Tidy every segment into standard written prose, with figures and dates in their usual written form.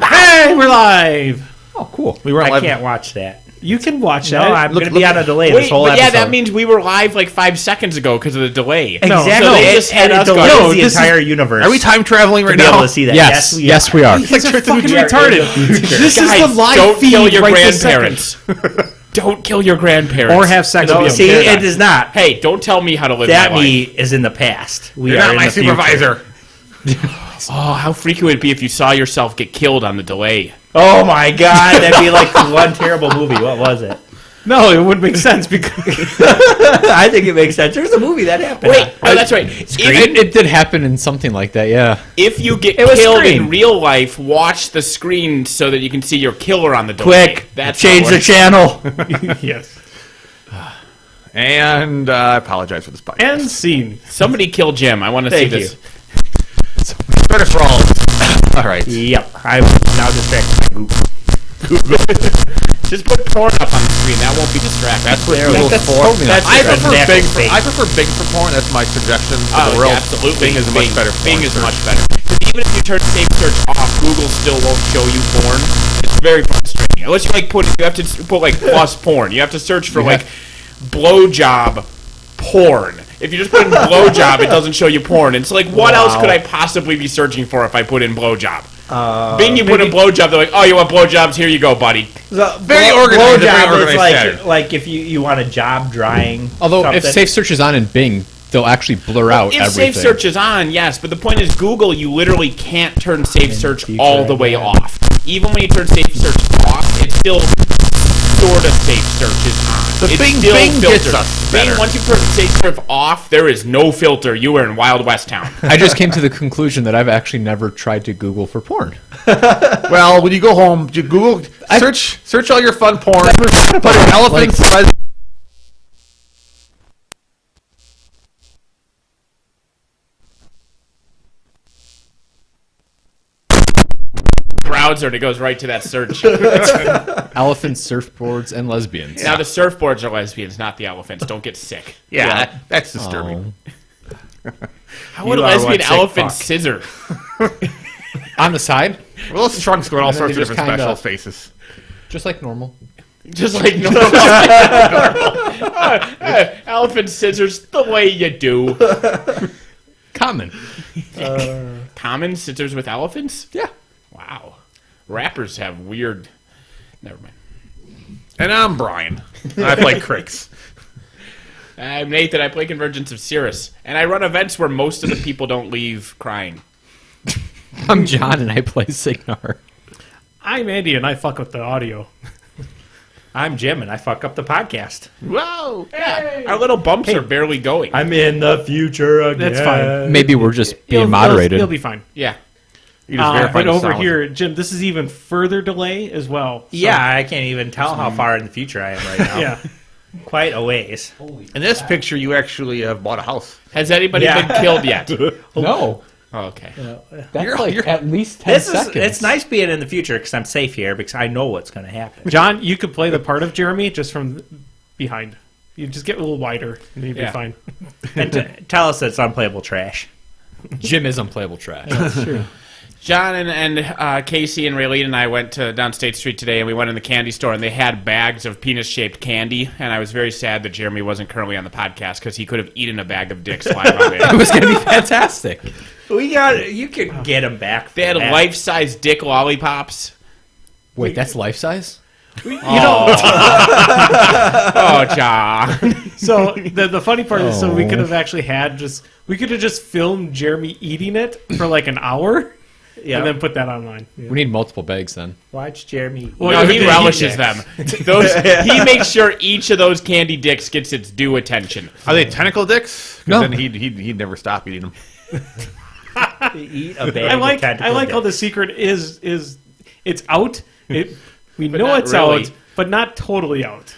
Hey, we're live. Oh, cool. We weren't I live. can't watch that. You can watch No, that. I'm going to be on a delay Wait, this whole but episode. yeah, that means we were live like 5 seconds ago because of the delay. Exactly. So they just had us go. delays No, the this entire universe. Are we time traveling to right be able now? to see that? Yes, we are. You guys are fucking We are in retarded. the future. This Guys, is the live don't feed kill your right this second. grandparents. Don't kill your grandparents. Or have sex No, with see, them. it is not. Hey, don't tell me how to live That my me life. is in the past. We You're are not in my the future. supervisor. Oh, how freaky would it be if you saw yourself get killed on the delay? Oh my god, that'd be like one terrible movie. What was it? No, it wouldn't make sense because I think it makes sense. There's a movie that happened. Wait, oh, that's right. It did happen in something like that, yeah. If you get It was killed Scream. in real life, watch the screen so that you can see your killer on the delay. Quick, That's change how the it works. channel. yes. And I apologize for this podcast. And scene. Somebody kill Jim. I want to see Thank this. you. Better for all. All right. Yep, I'm now distracted by Google. Just put porn up on the screen. That won't be distracting. That's what Google's for. That's I just prefer a Bing. natural I prefer Bing for porn. That's my suggestion. Oh, the world. yeah, absolutely. Bing is a much better. Bing porn is search. much better. Because even if you turn safe search off, Google still won't show you porn. It's very frustrating. Unless you you have to put like plus porn. You have to search for like blowjob porn. If you just put in blowjob, it doesn't show you porn. It's like, what else could I possibly be searching for if I put in blowjob? Bing, you put in blowjob, they're like, oh, you want blowjobs? Here you go, buddy. Very organized, very Blowjob organized is pattern. like if you want a job drying. Although, something. if Safe Search is on in Bing, they'll actually blur out If everything. safe search is on, yes, but the point is Google, you literally can't turn safe search all the way off. Even when you turn safe search off, it's still sort of safe search is on. The It's Bing- still Bing gets filtered. us Bing, better. once you turn safe search off, there is no filter. You are in Wild West town. I just came to the conclusion that I've actually never tried to Google for porn. Well, when you go home, you Google search all your fun porn. Put an elephant's Browser, and it goes right to that search. Elephants, surfboards, and lesbians. Now the surfboards are lesbians, not the elephants. Don't get sick. Yeah, that's disturbing. How would a You are lesbian one sick elephant fuck. scissor? On the side, Well, those trunks go in all And then sorts of they just different kinda- special faces. just like normal. Just like normal. Elephant scissors the way you do. Common. Common scissors with elephants? Yeah. Wow. Rappers have weird... Never mind. And I'm Brian. I play Cricks. I'm Nathan. I play Convergence of Cirrus. And I run events where most of the people don't leave crying. I'm John, and I play Signar. I'm Andy, and I fuck with the audio. I'm Jim, and I fuck up the podcast. Whoa! Yeah. Our little bumps are barely going. I'm in the future again. That's fine. Maybe we're just being moderated. You'll be fine. Yeah. You just verified But the over sound. here, Jim, this is even further delay as well. So, Yeah, I can't even tell how far in the future I am right now. Yeah. Quite a ways. In this picture, you actually have bought a house. Has anybody Yeah. been killed yet? No. Oh, okay. That's at least 10 This is seconds. it's nice being in the future because I'm safe here because I know what's going to happen. John, you could play the part of Jeremy just from behind. You just get a little wider, and you'd Yeah. be fine. And tell us it's unplayable trash. Jim is unplayable trash. That's true. John and Casey and Raylene and I went to down State Street today, and we went in the candy store, and they had bags of penis-shaped candy, and I was very sad that Jeremy wasn't currently on the podcast because he could have eaten a bag of dicks live on It it. was going to be fantastic. You could get them back. They had life-size dick lollipops. Wait, that's life size? You know, Oh, John. so the funny part is, so we could have actually we could have just filmed Jeremy eating it for like an hour, Yeah. and then put that online. Yeah. We need multiple bags then. Watch Jeremy. Well, No, he the relishes heat them. He makes sure each of those candy dicks gets its due attention. Are they tentacle dicks? 'Cause No. Then he'd never stop eating them. Eat a bag I like of tentacle how the dicks. secret is it's out. We know not it's really. out, but not totally out.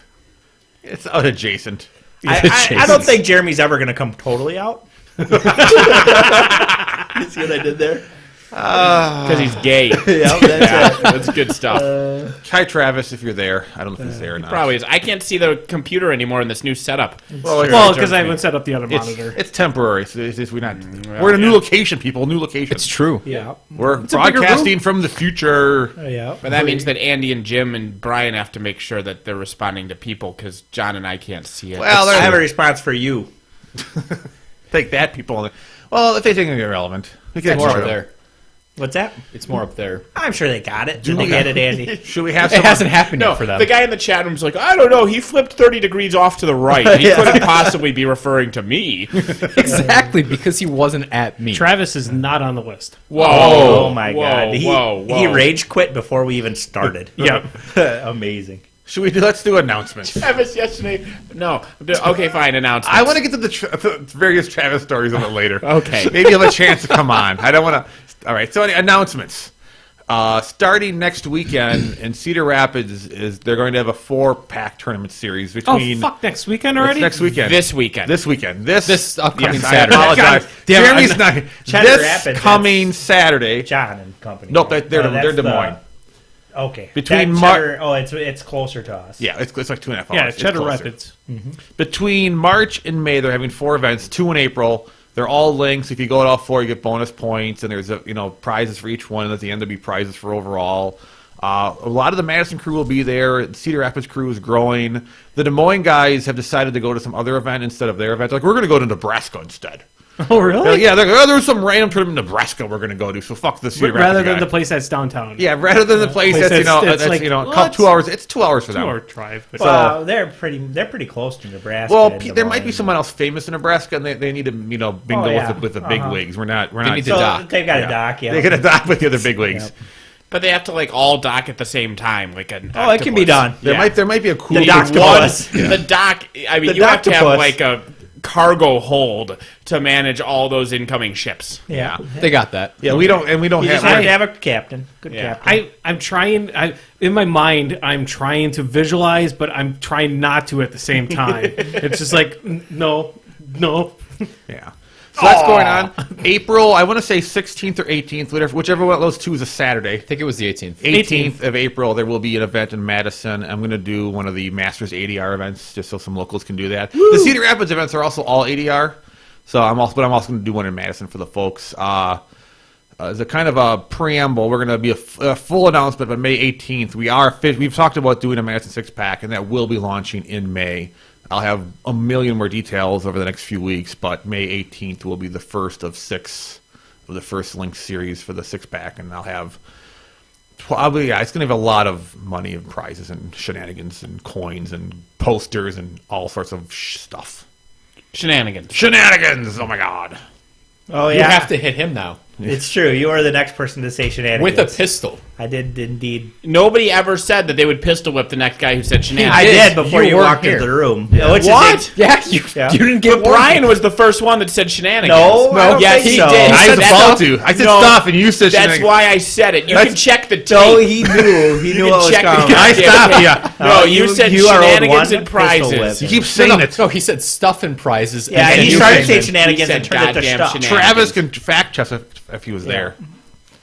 It's out adjacent. I don't think Jeremy's ever going to come totally out. You see what I did there? Because he's gay. Yep, that's it. That's good stuff. Hi, Travis, if you're there. I don't know if he's there or not. Probably is. I can't see the computer anymore in this new setup. Well, because I haven't set up the other monitor. It's temporary. So we're in a new location, people. New location. It's true. Yeah. We're a bigger broadcasting from the future. Yeah. But that means that Andy and Jim and Brian have to make sure that they're responding to people because John and I can't see it. Well, I have a response for you. Take that, people. Well, if they think it's irrelevant, we can It's more show up them. there. What's that? It's more up there. I'm sure they got it. Did they get it, Andy? Should we have It some? hasn't happened No, yet for them. the guy in the chat room's like, I don't know, he flipped 30 degrees off to the right. He couldn't possibly be referring to me. Exactly, because he wasn't at me. Travis is not on the list. Whoa. Oh my whoa, God! Whoa, He rage quit before we even started. Yep. Amazing. Should we do? Let's do announcements. Travis yesterday. No. Okay, fine, announcements. I want to get to the various Travis stories on it later. Okay. Maybe you'll have a chance to come on. I don't want to. All right. So announcements. Starting next weekend in Cedar Rapids is they're going to have a 4-pack tournament series Oh, between. fuck, next weekend It's already? next weekend. This weekend. This weekend. This upcoming yes, Saturday. I apologize. God damn it, Jeremy's not. Cheddar This Rapids, coming that's- Saturday. John and company. Nope, right? they're that's Des Moines. Okay. Between That Mar- Cheddar- oh, it's closer to us. Yeah, it's like 2.5 hours. Yeah, It's Cheddar closer. Rapids. Between March and May, they're having 4 events. 2 in April. They're all linked. If you go to all 4, you get bonus points, and there's prizes for each one. And at the end, there'll be prizes for overall. A lot of the Madison crew will be there. The Cedar Rapids crew is growing. The Des Moines guys have decided to go to some other event instead of their event. Like, we're going to go to Nebraska instead. Oh, really? They're like, yeah, there's some random tournament in Nebraska we're going to go to. So fuck the Cedar Rapids Rather than guy. the place that's downtown. Yeah, rather than the place Place that's that's like, what? 2 hours. It's 2 hours for them. 2-hour drive. But Well, they're pretty close to Nebraska. Well, and Des there might be Moines. someone else famous in Nebraska, and they need to bingo Oh, yeah. with the big wigs. We're not. need to So dock. they've got a dock, yeah. They get a dock with the other big wigs. But they have to all dock at the same time, like an Oh, it can be done. There might be a cool. The dock's The dock. I mean, The you have to have doctopus. like a cargo hold to manage all those incoming ships. Yeah. They got that. Yeah, we don't You have. just have to have a captain. Good Yeah. captain. I'm trying. In my mind, I'm trying to visualize, but I'm trying not to at the same time. It's just like no. Yeah. So that's going on. April, I want to say 16th or 18th, whichever one of those two is a Saturday. I think it was the 18th. 18th of April, there will be an event in Madison. I'm going to do one of the Masters ADR events, just so some locals can do that. The Cedar Rapids events are also all ADR, so I'm also going to do one in Madison for the folks. As a kind of a preamble, we're going to be a full announcement, but May 18th, we've talked about doing a Madison 6-pack, and that will be launching in May. I'll have a million more details over the next few weeks, but May 18th will be the first of 6 of the first link series for the 6-pack, and I'll have probably, it's going to have a lot of money and prizes and shenanigans and coins and posters and all sorts of stuff. Shenanigans. Shenanigans! Oh my god. Oh, You yeah. have to hit him now. It's true. You are the next person to say shenanigans. With a pistol. I did indeed. Nobody ever said that they would pistol whip the next guy who said I shenanigans. did before You you weren't walked here. into the room. Which What? Yeah, Yeah. you didn't get But Brian was the first one that said shenanigans. No, I don't yes, think he so. did. He I said was that- about to. I said No, stuff, and you said That's shenanigans. why I said it. You can check the tape. No, he knew. He knew can what was check the coming. I goddamn stopped tape. you. No, you said you are owed shenanigans one and prizes. pistol You keep No, saying it. no, he said stuff and prizes. Yeah, then and he you started came saying in. shenanigans He and said turned it to goddamn stuff. shenanigans. Travis can fact check if he was there.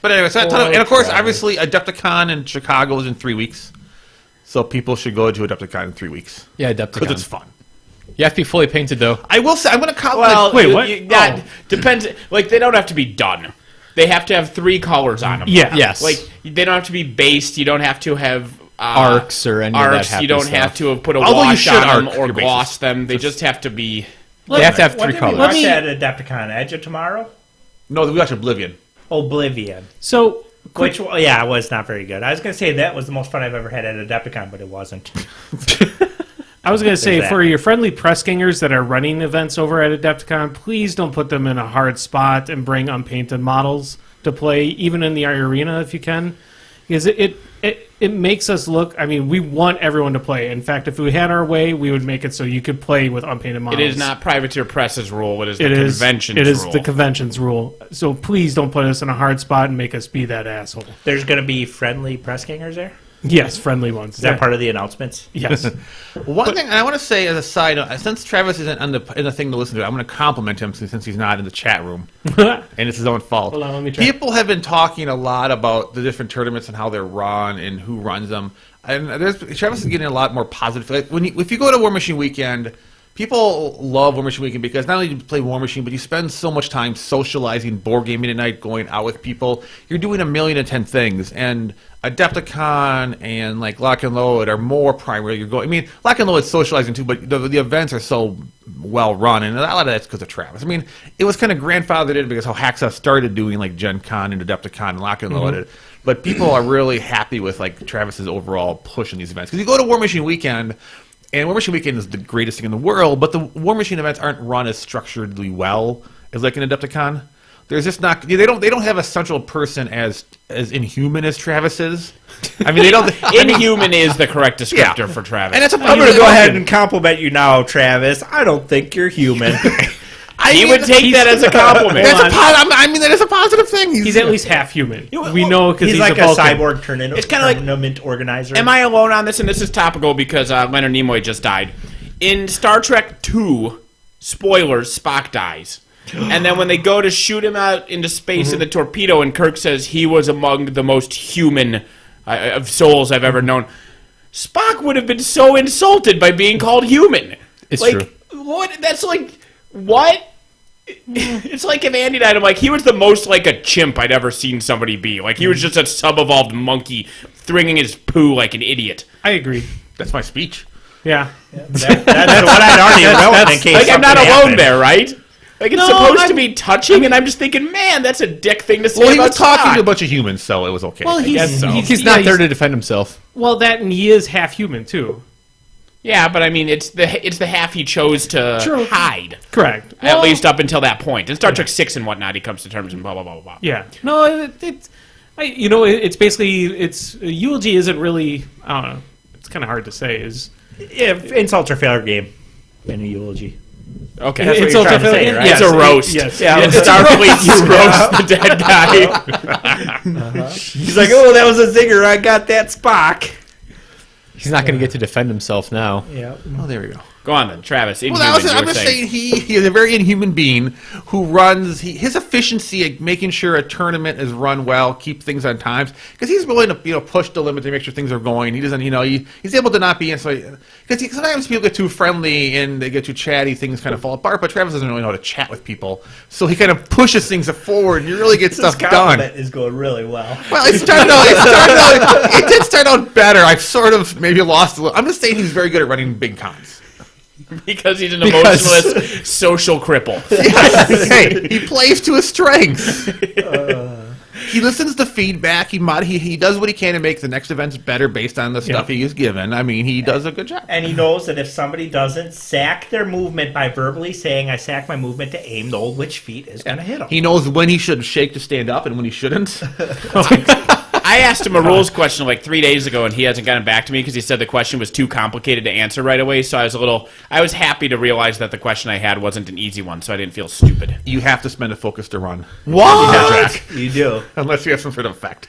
But anyway, so and of course, obviously, Adepticon in Chicago is in 3 weeks. So people should go to Adepticon in 3 weeks. Yeah, Because it's Adepticon. fun. You have to be fully painted, though. I will say, I'm going to call Well, Wait, what? That depends. Like, they don't have to be done. They have to have 3 colors on them. Yeah. Yes. Like, they don't have to be based. You don't have to have Arcs or any of that arcs. happy You don't stuff. have to have put a Although you wash should on them arc or your gloss them. They just have to be. They have to have What 3 did we colors. watch at Adepticon? Edge of Tomorrow? No, we watch Oblivion. Oblivion. So Which, yeah, it was not very good. I was going to say that was the most fun I've ever had at Adepticon, but it wasn't. I was going to say, that. for your friendly press gangers that are running events over at Adepticon, please don't put them in a hard spot and bring unpainted models to play, even in the arena if you can. Because it makes us look, I mean, we want everyone to play. In fact, if we had our way, we would make it so you could play with unpainted models. It is not Privateer Press's rule. It is the It is convention's It is rule. the convention's rule. So please don't put us in a hard spot and make us be that asshole. There's going to be friendly press gangers there? Yes, friendly ones. Is that part of the announcements? Yes. One thing I want to say as a side note, since Travis isn't in the thing to listen to, I'm going to compliment him since he's not in the chat room, and it's his own fault. Hold on, let me try. People have been talking a lot about the different tournaments and how they're run and who runs them, and Travis is getting a lot more positive. Like if you go to War Machine Weekend, people love War Machine Weekend because not only do you play War Machine, but you spend so much time socializing, board gaming at night, going out with people. You're doing 1,000,010 things, and Adepticon and like Lock and Load are more primary. You're going. I mean, Lock and Load is socializing too, but the events are so well run, and a lot of that's because of Travis. I mean, it was kind of grandfathered in because how Hacksaw started doing like Gen Con and Adepticon and Lock and Load. But people are really happy with like Travis's overall push in these events because you go to War Machine Weekend. And War Machine Weekend is the greatest thing in the world, but the War Machine events aren't run as structuredly well as like an Adepticon. There's just not they don't have a central person as inhuman as Travis is. I mean they don't. Inhuman is the correct descriptor for Travis. And it's I'm going to go ahead and compliment you now, Travis. I don't think you're human. He would take that as a compliment. I mean that is a positive thing. He's at least half human. We know because he's like a cyborg tournament. It's kind of like tournament organizer. Am I alone on this? And this is topical because Leonard Nimoy just died. In Star Trek II, spoilers, Spock dies. And then when they go to shoot him out into space in the torpedo, and Kirk says he was among the most human of souls I've ever known, Spock would have been so insulted by being called human. It's like, true. What? That's like, what? It's like if Andy died, I'm like, he was the most like a chimp I'd ever seen somebody be. Like, he was just a sub-evolved monkey throwing his poo like an idiot. I agree. That's my speech. Yeah. That's what I'd already known in case Like, I'm not something alone happened. there, right? Like, it's supposed to be touching, and I'm just thinking, man, that's a dick thing to say Well, he about was talking Spock. to a bunch of humans, so it was okay. Well, guess so. He's not there to defend himself. Well, that and he is half human too. Yeah, but I mean, it's the half he chose to hide. Correct. At least up until that point. In Star Trek 6 and whatnot, he comes to terms and blah, blah, blah, blah, blah. Yeah. No, it's basically eulogy isn't really. I don't know. It's kind of hard to say. Insult or failure game in a eulogy. Okay. That's what It's you're also trying to say, right? It's a roast. Yes. Yeah, In Starfleet, you roast the dead guy. He's like, oh, that was a zinger. I got that Spock. He's not going to get to defend himself now. Yeah. Oh, there we go. Go on then, Travis. Well, Inhuman, I'm just saying he is a very inhuman being who runs his efficiency at making sure a tournament is run well, keep things on times, because he's willing to push the limit to make sure things are going. He doesn't he's able to not be because sometimes people get too friendly and they get too chatty, things kind of fall apart. But Travis doesn't really know how to chat with people, so he kind of pushes things forward and you really get stuff done. That is going really well. Well, it did start out better. I've sort of maybe lost a little. I'm just saying he's very good at running big cons. Because he's an emotionless social cripple. Yes. Hey, he plays to his strengths. He listens to feedback. He does what he can to make the next events better based on the stuff he is given. I mean, he does a good job. And he knows that if somebody doesn't sack their movement by verbally saying, I sack my movement to aim, the old witch feet is going to hit him. He knows when he should shake to stand up and when he shouldn't. I asked him a rules question like 3 days ago, and he hasn't gotten back to me because he said the question was too complicated to answer right away. So I was happy to realize that the question I had wasn't an easy one, so I didn't feel stupid. You have to spend a focus to run. What? You do. Unless you have some sort of effect.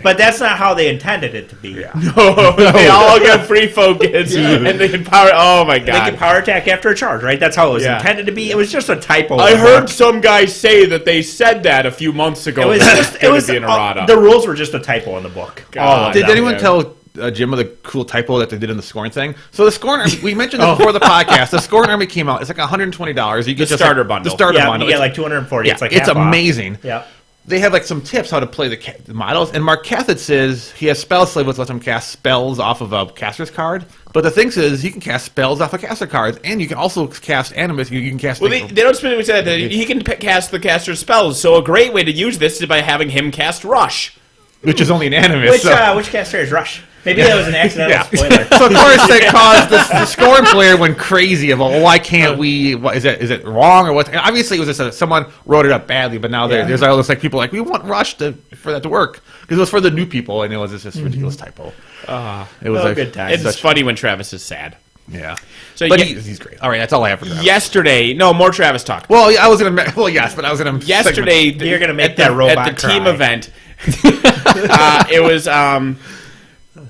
But that's not how they intended it to be. Yeah. They all get free focus, and they can power. Oh my They god! can power attack after a charge, right? That's how it was intended to be. It was just a typo. I heard some guy say that they said that a few months ago. It was be an errata. the rules were just a typo in the book. God. Did anyone tell Jim of the cool typo that they did in the scoring thing? So the scoring army, we mentioned this before the podcast. The scoring army came out. It's like $120. You get The starter bundle. The starter Yeah, bundle. you get like 240. Yeah, It's like it's half off. amazing. Yeah. They have like some tips how to play the models, and Mark Cathett says he has spell slave which lets him cast spells off of a caster's card. But the thing is, he can cast spells off of caster cards, and you can also cast animus. You can cast. Well, they don't specifically say that he can cast the caster's spells. So a great way to use this is by having him cast Rush. which is only an animus. Which caster is Rush? Maybe that was an accidental spoiler. So of course that caused the scoring player went crazy about why can't we? What, is it wrong or what? And obviously, it was just someone wrote it up badly, but now there's all this like people like we want Rush for that to work because it was for the new people and it was just this ridiculous typo. It was good time. It's funny when Travis is sad. Yeah, So but he's great. All right, that's all I have for Travis. Yesterday, no more Travis talk. Well, yeah, I was gonna. Well, yes, but I was gonna. Yesterday, You're gonna make at that the, robot at the team cry. event. It was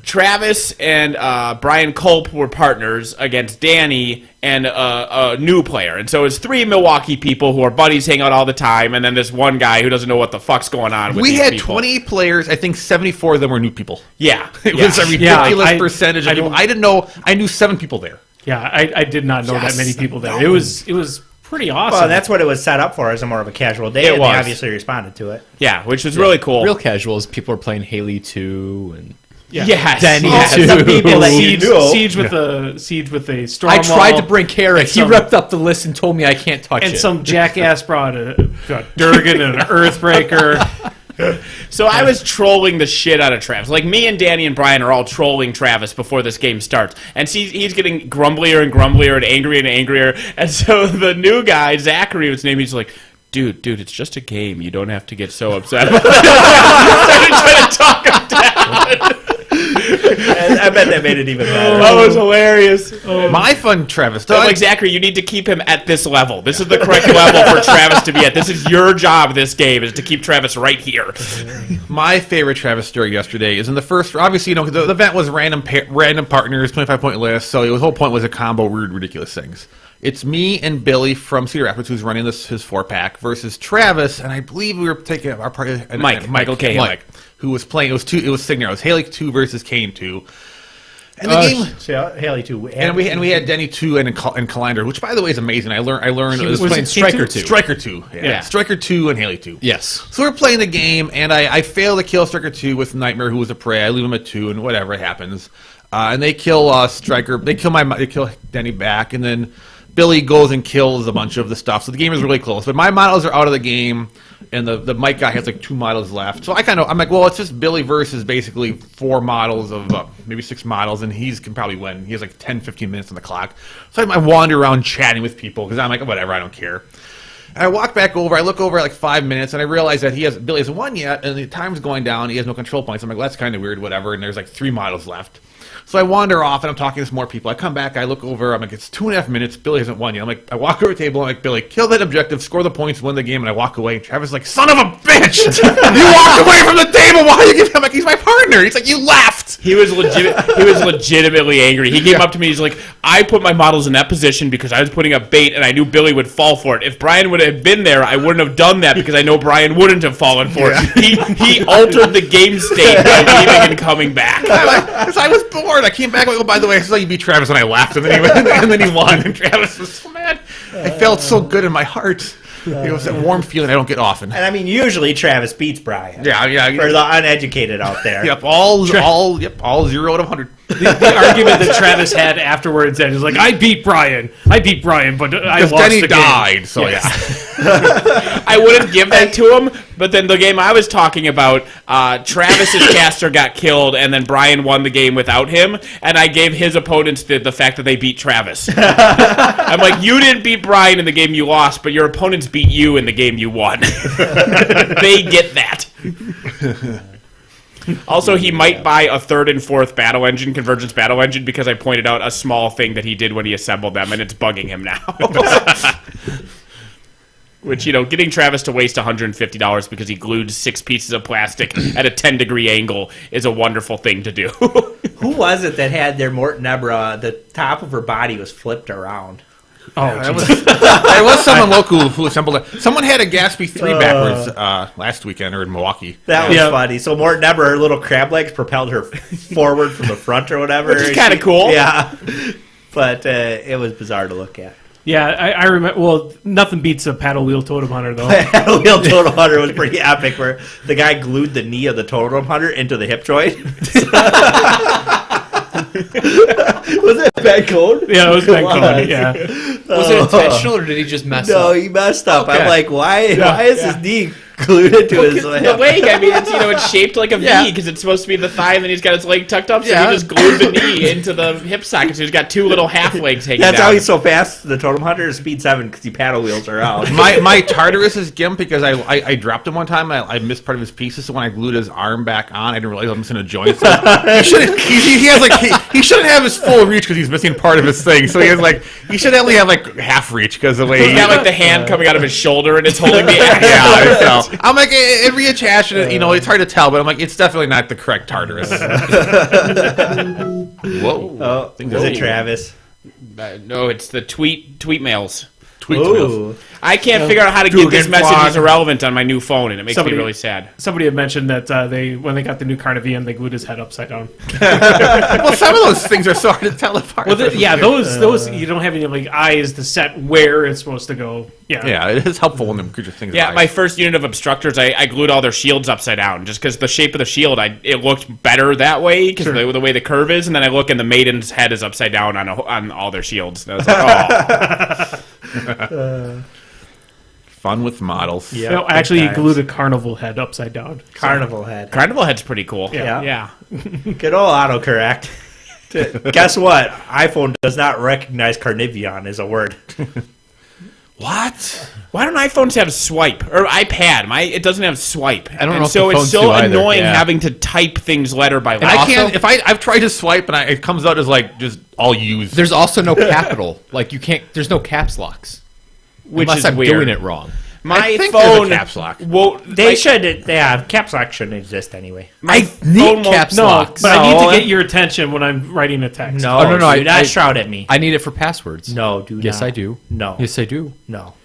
Travis and Brian Culp were partners against Danny and a new player. And so it's 3 Milwaukee people who are buddies, hang out all the time, and then this one guy who doesn't know what the fuck's going on with We these had people. 20 players. I think 74 of them were new people. Yeah. It was a Yeah, ridiculous I- percentage. I didn't- I didn't know. I knew 7 people there. Yeah, I did not know that many people there. It was pretty awesome. Well, that's what it was set up for, as a more of a casual day, It and was. they obviously responded to it. Yeah, which was really cool. Real casuals. People are playing Haley 2 and Yes. Danny Yes. 2. Some people that you siege, knew. siege with a storm I tried wall, to bring Carrot. and He some- ripped up the list and told me I can't touch and it. some jackass brought a Durgan and an Earthbreaker. So I was trolling the shit out of Travis. Like, me and Danny and Brian are all trolling Travis before this game starts. And he's getting grumblier and grumblier and angrier and angrier. And so the new guy, Zachary, was his name, he's like, dude, it's just a game. You don't have to get so upset about it. I started trying to talk him down. I bet that made it even better. That was hilarious. My fun, Travis. I'm like, Zachary, you need to keep him at this level. This is the correct level for Travis to be at. This is your job this game, is to keep Travis right here. My favorite Travis story yesterday is in the first. Obviously, the event was random partners, 25-point list. So the whole point was a combo, weird, ridiculous things. It's me and Billy from Cedar Rapids, who's running his 4-pack, versus Travis, and I believe we were taking our part. Michael K. Who was playing? It was Signer. It was Haley 2 versus Kane 2. And the game. So Haley too, And we had Denny 2 and Collinder, which by the way is amazing. I learned He was it playing it Striker K2? 2. Striker 2. Yeah. Striker 2 and Haley 2. Yes. So we're playing the game, and I fail to kill Striker 2 with Nightmare, who was a prey. I leave him at 2, and whatever, it happens. And they kill Striker. They kill Denny back, and then Billy goes and kills a bunch of the stuff. So the game is really close. But my models are out of the game, and the Mike guy has like 2 models left. So I'm like, well, it's just Billy versus basically 4 models of maybe 6 models, and he can probably win. He has like 10, 15 minutes on the clock. So I wander around chatting with people because I'm like, whatever, I don't care. And I walk back over. I look over at like 5 minutes, and I realize that Billy hasn't won yet, and the time's going down. He has no control points. I'm like, well, that's kind of weird, whatever. And there's like 3 models left. So I wander off, and I'm talking to some more people. I come back, I look over, I'm like, it's 2.5 minutes, Billy hasn't won yet. I'm like, I walk over to the table, I'm like, Billy, kill that objective, score the points, win the game, and I walk away. And Travis is like, son of a bitch! You walked away from the table, why are you giving him? I'm like, he's my partner. He's like, you left! He was legitimately angry. He came up to me. He's like, "I put my models in that position because I was putting up bait, and I knew Billy would fall for it. If Brian would have been there, I wouldn't have done that because I know Brian wouldn't have fallen for it. He altered the game state by leaving and coming back." Because I was bored. I came back, like, oh, by the way, I saw you beat Travis, and I laughed, and then he won, and Travis was so mad. I felt so good in my heart. It was a warm feeling I don't get often. And I mean, usually Travis beats Brian. Yeah. For the uneducated out there. Yep, all 0 out of 100. The argument that Travis had afterwards, and he's like, I beat Brian, but I lost Denny the died, game. so I wouldn't give that to him, but then the game I was talking about, Travis's caster got killed, and then Brian won the game without him, and I gave his opponents the fact that they beat Travis. I'm like, you didn't beat Brian in the game you lost, but your opponents beat you in the game you won. They get that. Also, he might buy a 3rd and 4th convergence battle engine, because I pointed out a small thing that he did when he assembled them, and it's bugging him now. Which, getting Travis to waste $150 because he glued 6 pieces of plastic at a 10-degree angle is a wonderful thing to do. Who was it that had their Mort Nebra, the top of her body was flipped around? There was someone local who assembled it. Someone had a Gatsby 3 backwards last weekend, or in Milwaukee. That was funny. So Mort Nebra, her little crab legs propelled her forward from the front or whatever. Which is kind of cool. Yeah. But it was bizarre to look at. Yeah, I remember. Well, nothing beats a paddle wheel totem hunter, though. Paddle wheel totem hunter was pretty epic, where the guy glued the knee of the totem hunter into the hip joint. Was it bad code? Yeah, it was bad code. Yeah. Was it intentional, or did he just mess No, up? he messed up. Okay. I'm like, why is his knee glued into his The leg? leg, I mean, it's shaped like a V because it's supposed to be the thigh, and then he's got his leg tucked up, so Yeah. he just glued the knee into the hip socket, so he's got 2 little half legs hanging That's down. how he's so fast. The totem hunter is speed 7 because he paddle wheels around. My Tartarus is gimped because I dropped him one time. I missed part of his pieces, so when I glued his arm back on, I didn't realize I was missing a joint. So he shouldn't have his full reach because he's missing part of his thing. So he should only have like half reach because the way He's got like the hand coming out of his shoulder, and it's holding the yeah. I'm like, it reattached, and it's hard to tell, but I'm like, it's definitely not the correct Tartarus. Whoa. Oh, is it Travis? No, it's the tweet mails. Tweet wheels. Ooh. I can't figure out how to get this Dugan message Flog. is irrelevant on my new phone, and it makes Somebody- me really sad. Somebody had mentioned that when they got the new Carnavian, they glued his head upside down. Well, some of those things are so hard to tell apart. Well, those you don't have any like eyes to set where it's supposed to go. Yeah. Yeah, it is helpful when the creature things. Yeah, are my first unit of obstructors, I glued all their shields upside down just because the shape of the shield, it looked better that way because the way the curve is, and then I look and the maiden's head is upside down on all their shields. And I was like, oh. fun with models. Yeah. No, actually, he glued a carnival head upside down. Carnival head. Carnival head's pretty cool. Yeah. Yeah. Good old autocorrect. Guess what? iPhone does not recognize Carnivion as a word. What? Why don't iPhones have swipe or iPad? It doesn't have swipe. I don't know And if so the it's phones so do either, annoying yeah. having to type things letter by letter. I can't. If I've tried to swipe and it comes out as like just all used. There's also no capital. Like you can't. There's no caps locks. Which Unless is I'm weird. doing it wrong. My I think there's phone a caps lock. Well, They should. Yeah, caps lock shouldn't exist anyway. My need phone won't- caps No, locks. but I need No. to get your attention when I'm writing a text. No, Oh, no, do not I- shout at me. I need it for passwords. No, do Yes, not. I do. No. Yes, I do. No.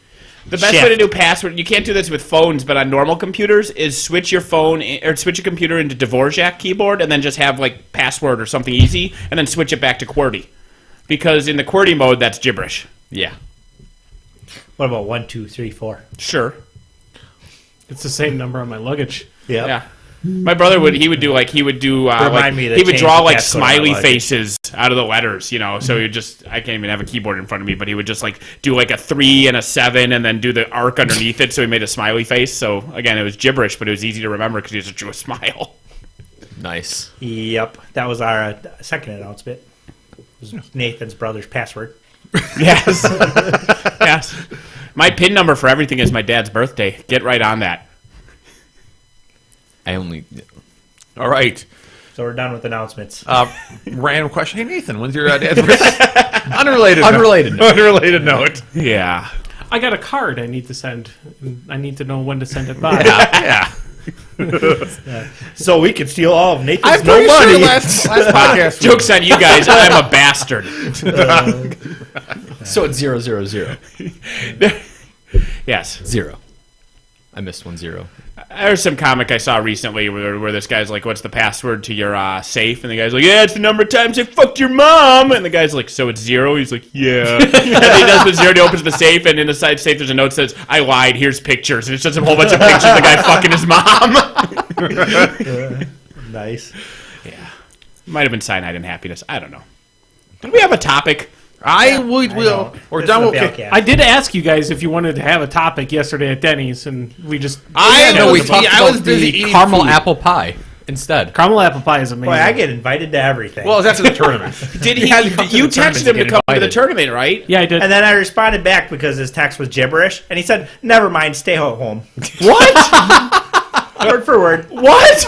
The best Shift. way to do password, you can't do this with phones, but on normal computers, is switch your phone or switch your computer into Dvorak keyboard, and then just have like password or something easy, and then switch it back to QWERTY, because in the QWERTY mode, that's gibberish. Yeah. What about 1, 2, 3, 4? Sure. It's the same number on my luggage. Yep. Yeah. My brother would he would draw like me to he would change draw the like passcode on my smiley luggage. faces out of the letters, so he just I can't even have a keyboard in front of me, but he would just like do like a 3 and a 7 and then do the arc underneath it, so he made a smiley face. So again, it was gibberish, but it was easy to remember because he just drew a smile. Nice. Yep. That was our second announcement. It was Nathan's brother's password. Yes. Yes. My PIN number for everything is my dad's birthday. Get right on that. I only. All right. So we're done with announcements. Random question. Hey Nathan, when's your dad's birthday? Unrelated. Unrelated. note. Unrelated note. Yeah. I got a card I need to send. I need to know when to send it by. Yeah. So we can steal all of Nathan's I'm pretty money. sure last podcast. Joke's on you guys. I'm a bastard. So it's 0, 0, 0. Yes. 0. I missed 1 0. There's some comic I saw recently where this guy's like, "What's the password to your safe?" And the guy's like, "Yeah, it's the number of times I fucked your mom." And the guy's like, "So it's 0?" He's like, "Yeah." And he does the 0. And he opens the safe, and in the side safe there's a note that says, "I lied. Here's pictures." And it's just a whole bunch of pictures of the guy fucking his mom. Nice. Might have been cyanide and happiness. I don't know. Did we have a topic? We're done with. Bellcat. I did ask you guys if you wanted to have a topic yesterday at Denny's, and we just I No, we was talked I was about busy the eating caramel food. apple pie instead. caramel apple pie is amazing. Boy, I get invited to everything. Well, it's after the tournament. Did had to come to you the tournament texted to him to get come to the invited. tournament, right? yeah, I did. and then I responded back because his text was gibberish, and he said, "Never mind, stay at home." What? Word for word. What?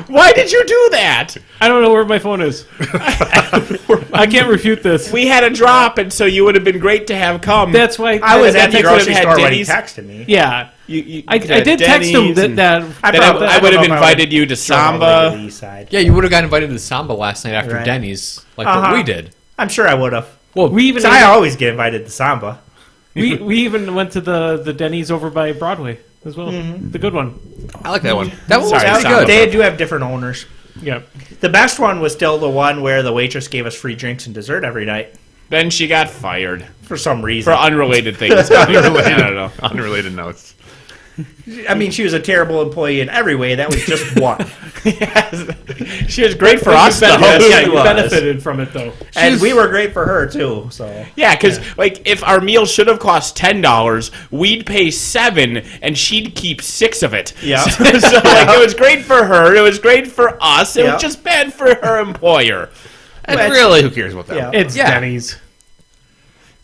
Why did you do that? I don't know where my phone is. I can't refute this. We had a drop, and so you would have been great to have come. That's why I was at the That could have grocery had store when he Denny's. texted me. Yeah, You I could have did text him Denny's and- that. I Then probably- I would don't have know if invited you to drove all the way to the Samba. east side. Yeah, you would have got invited to Samba last night after Right. Denny's, like Uh-huh. what we did. I'm sure I would have. Well, we even 'Cause I always get invited to Samba. we even went to the Denny's over by Broadway as well. The good one. I like that one. that one was Sorry, pretty Samba. good. They do have different owners. Yeah. The best one was still the one where the waitress gave us free drinks and dessert every night Then she got fired for some reason. for unrelated things. I don't know. Unrelated notes. I mean, she was a terrible employee in every way. That was just one. She was great for us, though. Yes, you she was. benefited from it though. And we were great for her, too. So Yeah, because like if our meal should have cost $10, we'd pay $7, and she'd keep 6 of it. Yeah. so like it was great for her. It was great for us. It Yeah. was just bad for her employer. And Well, really, who cares about that? yeah. It's Yeah. Denny's.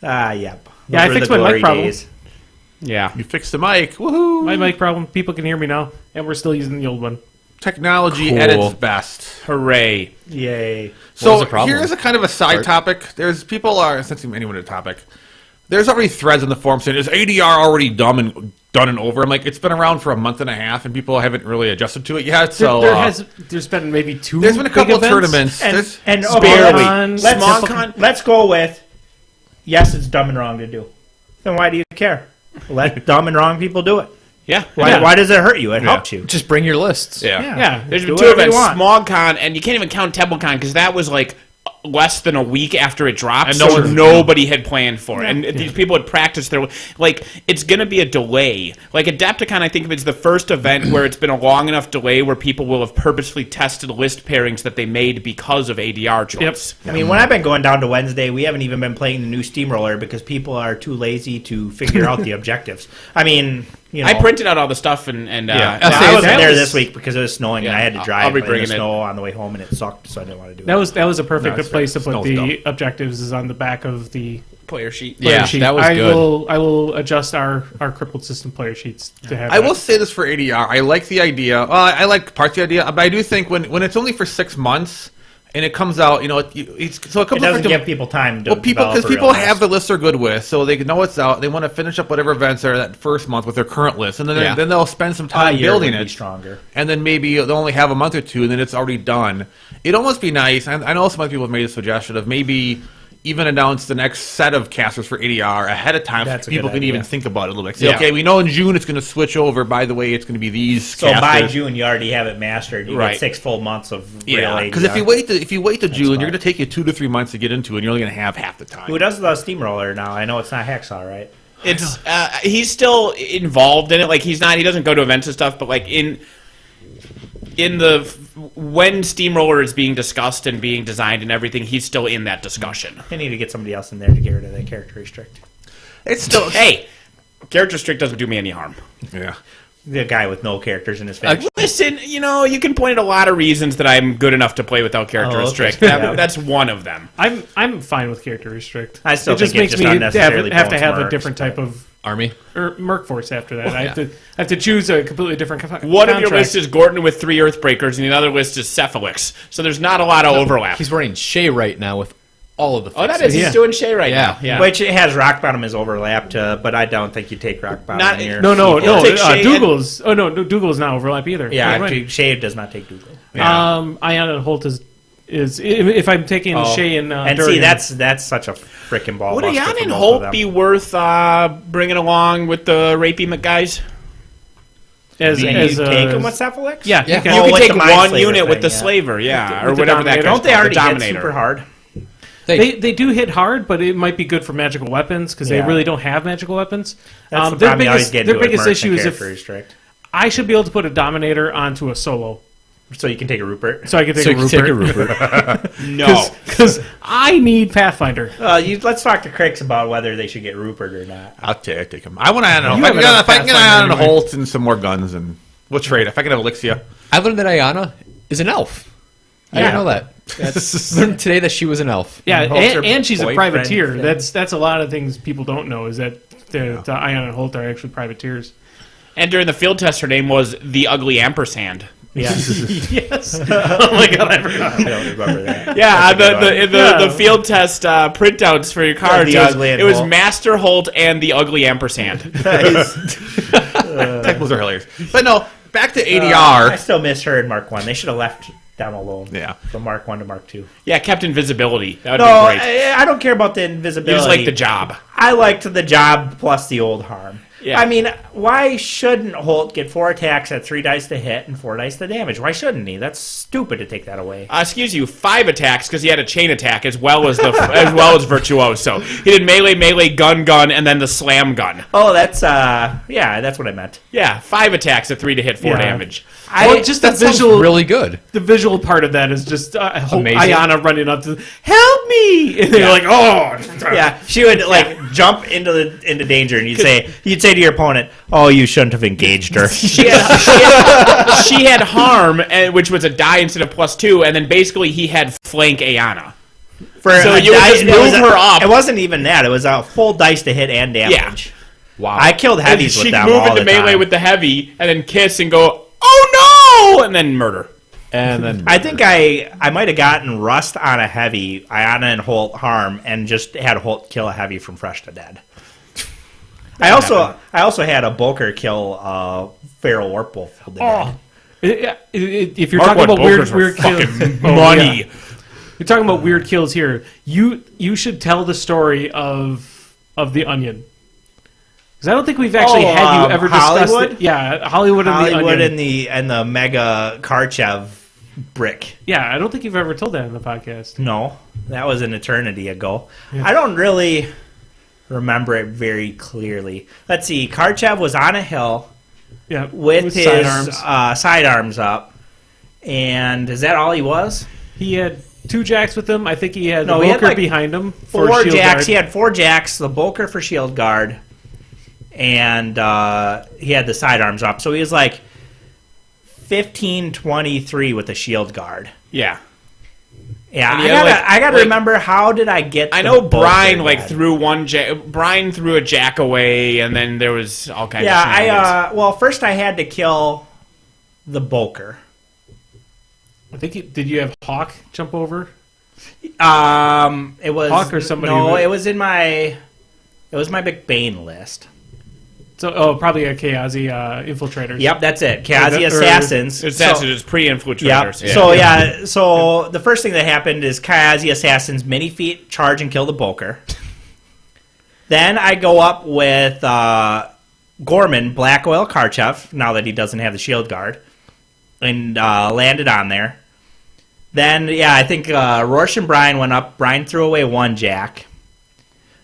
Yep. Yeah, I Those were fixed the my mic glory problem. days. Yeah. You fixed the mic. Woohoo! My mic problem. People can hear me now, and we're still using the old one. Technology Cool. at its best. Hooray. Yay. So was the problem? here's a kind of a side Sorry. topic. There's people are since anyone a topic. There's already threads on the forum saying, "Is ADR already dumb and done and over. I'm like, it's been around for a month and a half, and people haven't really adjusted to it yet. So There's been maybe 2. there's been a couple of big events. tournaments. And Barely. Let's go with yes, it's dumb and wrong to do. Then why do you care? Let dumb and wrong people do it. Yeah. Why does it hurt you? It helps you. Just bring your lists. Yeah. There's Do been 2 whatever you events, want. SmogCon, and you can't even count TempleCon because that was like less than a week after it dropped, And so nobody had planned for it. And these people had practiced their... Like, it's going to be a delay. Like, Adepticon, I think of it as the first event where it's been a long enough delay where people will have purposefully tested list pairings that they made because of ADR choice. I mean, when I've been going down to Wednesday, we haven't even been playing the new Steamroller because people are too lazy to figure out the objectives. I mean, you know, I printed out all the stuff and I wasn't there this week because it was snowing and I had to drive I'll be in the bringing snow on the way home and it sucked, so I didn't want to do That it. was a perfect it's place to fair. put Snow's the objectives is on the back of the player sheet. Yeah, player sheet. that was I good. I will adjust our crippled system player sheets to have. I that. will say this for ADR. I like the idea. Well, I like parts of the idea, but I do think when it's only for 6 months and it comes out, you know, it's so it It comes doesn't out give people time to people develop because a people real have list. the list they're good with, so they know it's out. They want to finish up whatever events are that first month with their current list, and then then they'll spend some A time year building would be it. stronger. And then maybe they'll only have a month or two, and then it's already done. It'd almost be nice. I know some other people have made a suggestion of maybe even announce the next set of casters for ADR ahead of time, That's so a people good can idea. even think about it a little bit. Say, okay, we know in June it's going to switch over. By the way, it's going to be these. So by casters. June, you already have it mastered. You Right. get 6 full months of real Yeah, because ADR. if you wait to June, fine. you're going to take you 2 to 3 months to get into it, and you're only going to have half the time. Who does the Steamroller now? I know it's not Hacksaw, right? It's he's still involved in it. Like he doesn't go to events and stuff, but like in the when Steamroller is being discussed and being designed and everything, he's still in that discussion. They need to get somebody else in there to get rid of that character restrict. It's still Hey, character strict doesn't do me any harm. yeah. The guy with no characters in his face. Listen, you know, you can point at a lot of reasons that I'm good enough to play without character Oh, okay. restrict. Yeah. That's one of them. I'm fine with character restrict. I still it just think it makes just me unnecessarily have to bones have a mercs, different type of Army. merc force after that. I have to choose a completely different. One of your contract. lists is Gordon with 3 Earthbreakers, and the other list is Cephalix. So there's not a lot of overlap. He's running Shay right now with all of the Oh, that fixes. is. He's doing Shay right Yeah. now. Yeah. Which it has Rock Bottom is overlapped, but I don't think you take Rock Bottom Not- here. No. Take Shay and- Dougal's. Oh no, Dougal's not overlap either. Yeah, You're right. Shade does not take Dougal. Ion and Holt is if I'm taking Shay and and Durian, see, that's such a freaking ball. Would buster Ayan for and both of Holt them. be worth bringing along with the Rapey McGuys? as Can as you take them with Cephalix? yeah, Yeah. you can. You Oh, could with take the Mind one Slaver unit with thing, the yeah. Slaver, yeah, or with the whatever that Dominator. guy's Don't they called, already the hit Dominator. super hard? They do hit hard, but it might be good for magical weapons because they Yeah. really don't have magical weapons. That's the their problem you always biggest get their into with biggest mercs issue and is if character restrict. I should be able to put a Dominator onto a solo, So you can take a Rupert. so I can take So a you can Rupert. take a Rupert. No. Because I need Pathfinder. Let's talk to Cricks about whether they should get Rupert or not. I'll take him. I want to add You have if enough I can get Pathfinder on anyway. Holt and some more guns, and we'll trade. If I can have Elixia. I learned that Ayana is an elf. I didn't Yeah. know that. Learned today that she was an elf. Yeah, Holt's her and she's a boyfriend privateer. thing. That's a lot of things people don't know is that the Ion and Holt are actually privateers. And during the field test, her name was the Ugly Ampersand. Yeah, Yes. Oh my god, I forgot. I don't remember that. Yeah, That's a good one. the field test printouts for your cards. the Ugly and it was Holt. Master Holt and the Ugly Ampersand. Nice. Technicals are hilarious. But no, back to I ADR. still miss her in Mark 1. They should have left down alone. Yeah. From Mark 1 to Mark 2. Yeah, kept invisibility. That would No, be great. I don't care about the You invisibility. just like the job. I liked the job plus the old harm. Yeah. I mean, why shouldn't Holt get 4 attacks at 3 dice to hit and 4 dice to damage? Why shouldn't he? That's stupid to take that away. Excuse you, 5 attacks because he had a chain attack as well as virtuoso. He did melee, gun, and then the slam gun. Oh, that's that's what I meant. Yeah, 5 attacks at 3 to hit 4 Yeah. damage. Well, just the That sounds visual, really good. the visual part of that is just Amazing. Ayana running up to help me, and they're like, oh, Yeah, she would like jump into danger, and you'd say to your opponent, "Oh, you shouldn't have engaged her." She had harm, which was a die instead of +2, and then basically he had flank Ayana. So you would just move her up. It wasn't even that; it was a full dice to hit and damage. Wow. I killed heavies with She'd them move all into the melee time. with the heavy, and then kiss and go, "Oh no!" and then murder. and then I think I might have gotten Rust on a heavy, Ayana and Holt harm, and just had Holt kill a heavy from fresh to dead. I also had a Boker kill feral Warpwolf. If you're talking about weird kills, money. You're talking about weird kills here. You should tell the story of the Onion. Because I don't think we've actually had you ever discussed Hollywood? it. Yeah, Hollywood and the Onion. and the Mega Karchev brick. Yeah, I don't think you've ever told that in the podcast. No, that was an eternity ago. Yeah. I don't really remember it very clearly. Let's see. Karchev was on a hill with his sidearms up. And is that all he was? He had 2 jacks with him. I think he had the Boker behind him. 4 jacks. He had 4 jacks, the Boker for shield guard. And he had the sidearms up. So he was like 15-23 with the shield guard. Yeah. Yeah, I gotta remember, how did I get? I know Brian threw Brian threw a jack away, and then there was all kinds. of well, first I had to kill the Boker. I think did you have Hawk jump over? It was Hawk or somebody. No, it was my McBain list. So, probably a Kayazi infiltrators. Yep, that's it. Kayazi assassins. Assassins, pre-infiltrators. Yep. Yeah. So the first thing that happened is Kayazi assassins mini feet charge and kill the Boker. Then I go up with Gorman Black Oil Karchev, now that he doesn't have the shield guard, and landed on there. Then I think Rorsch and Brian went up. Brian threw away 1 jack.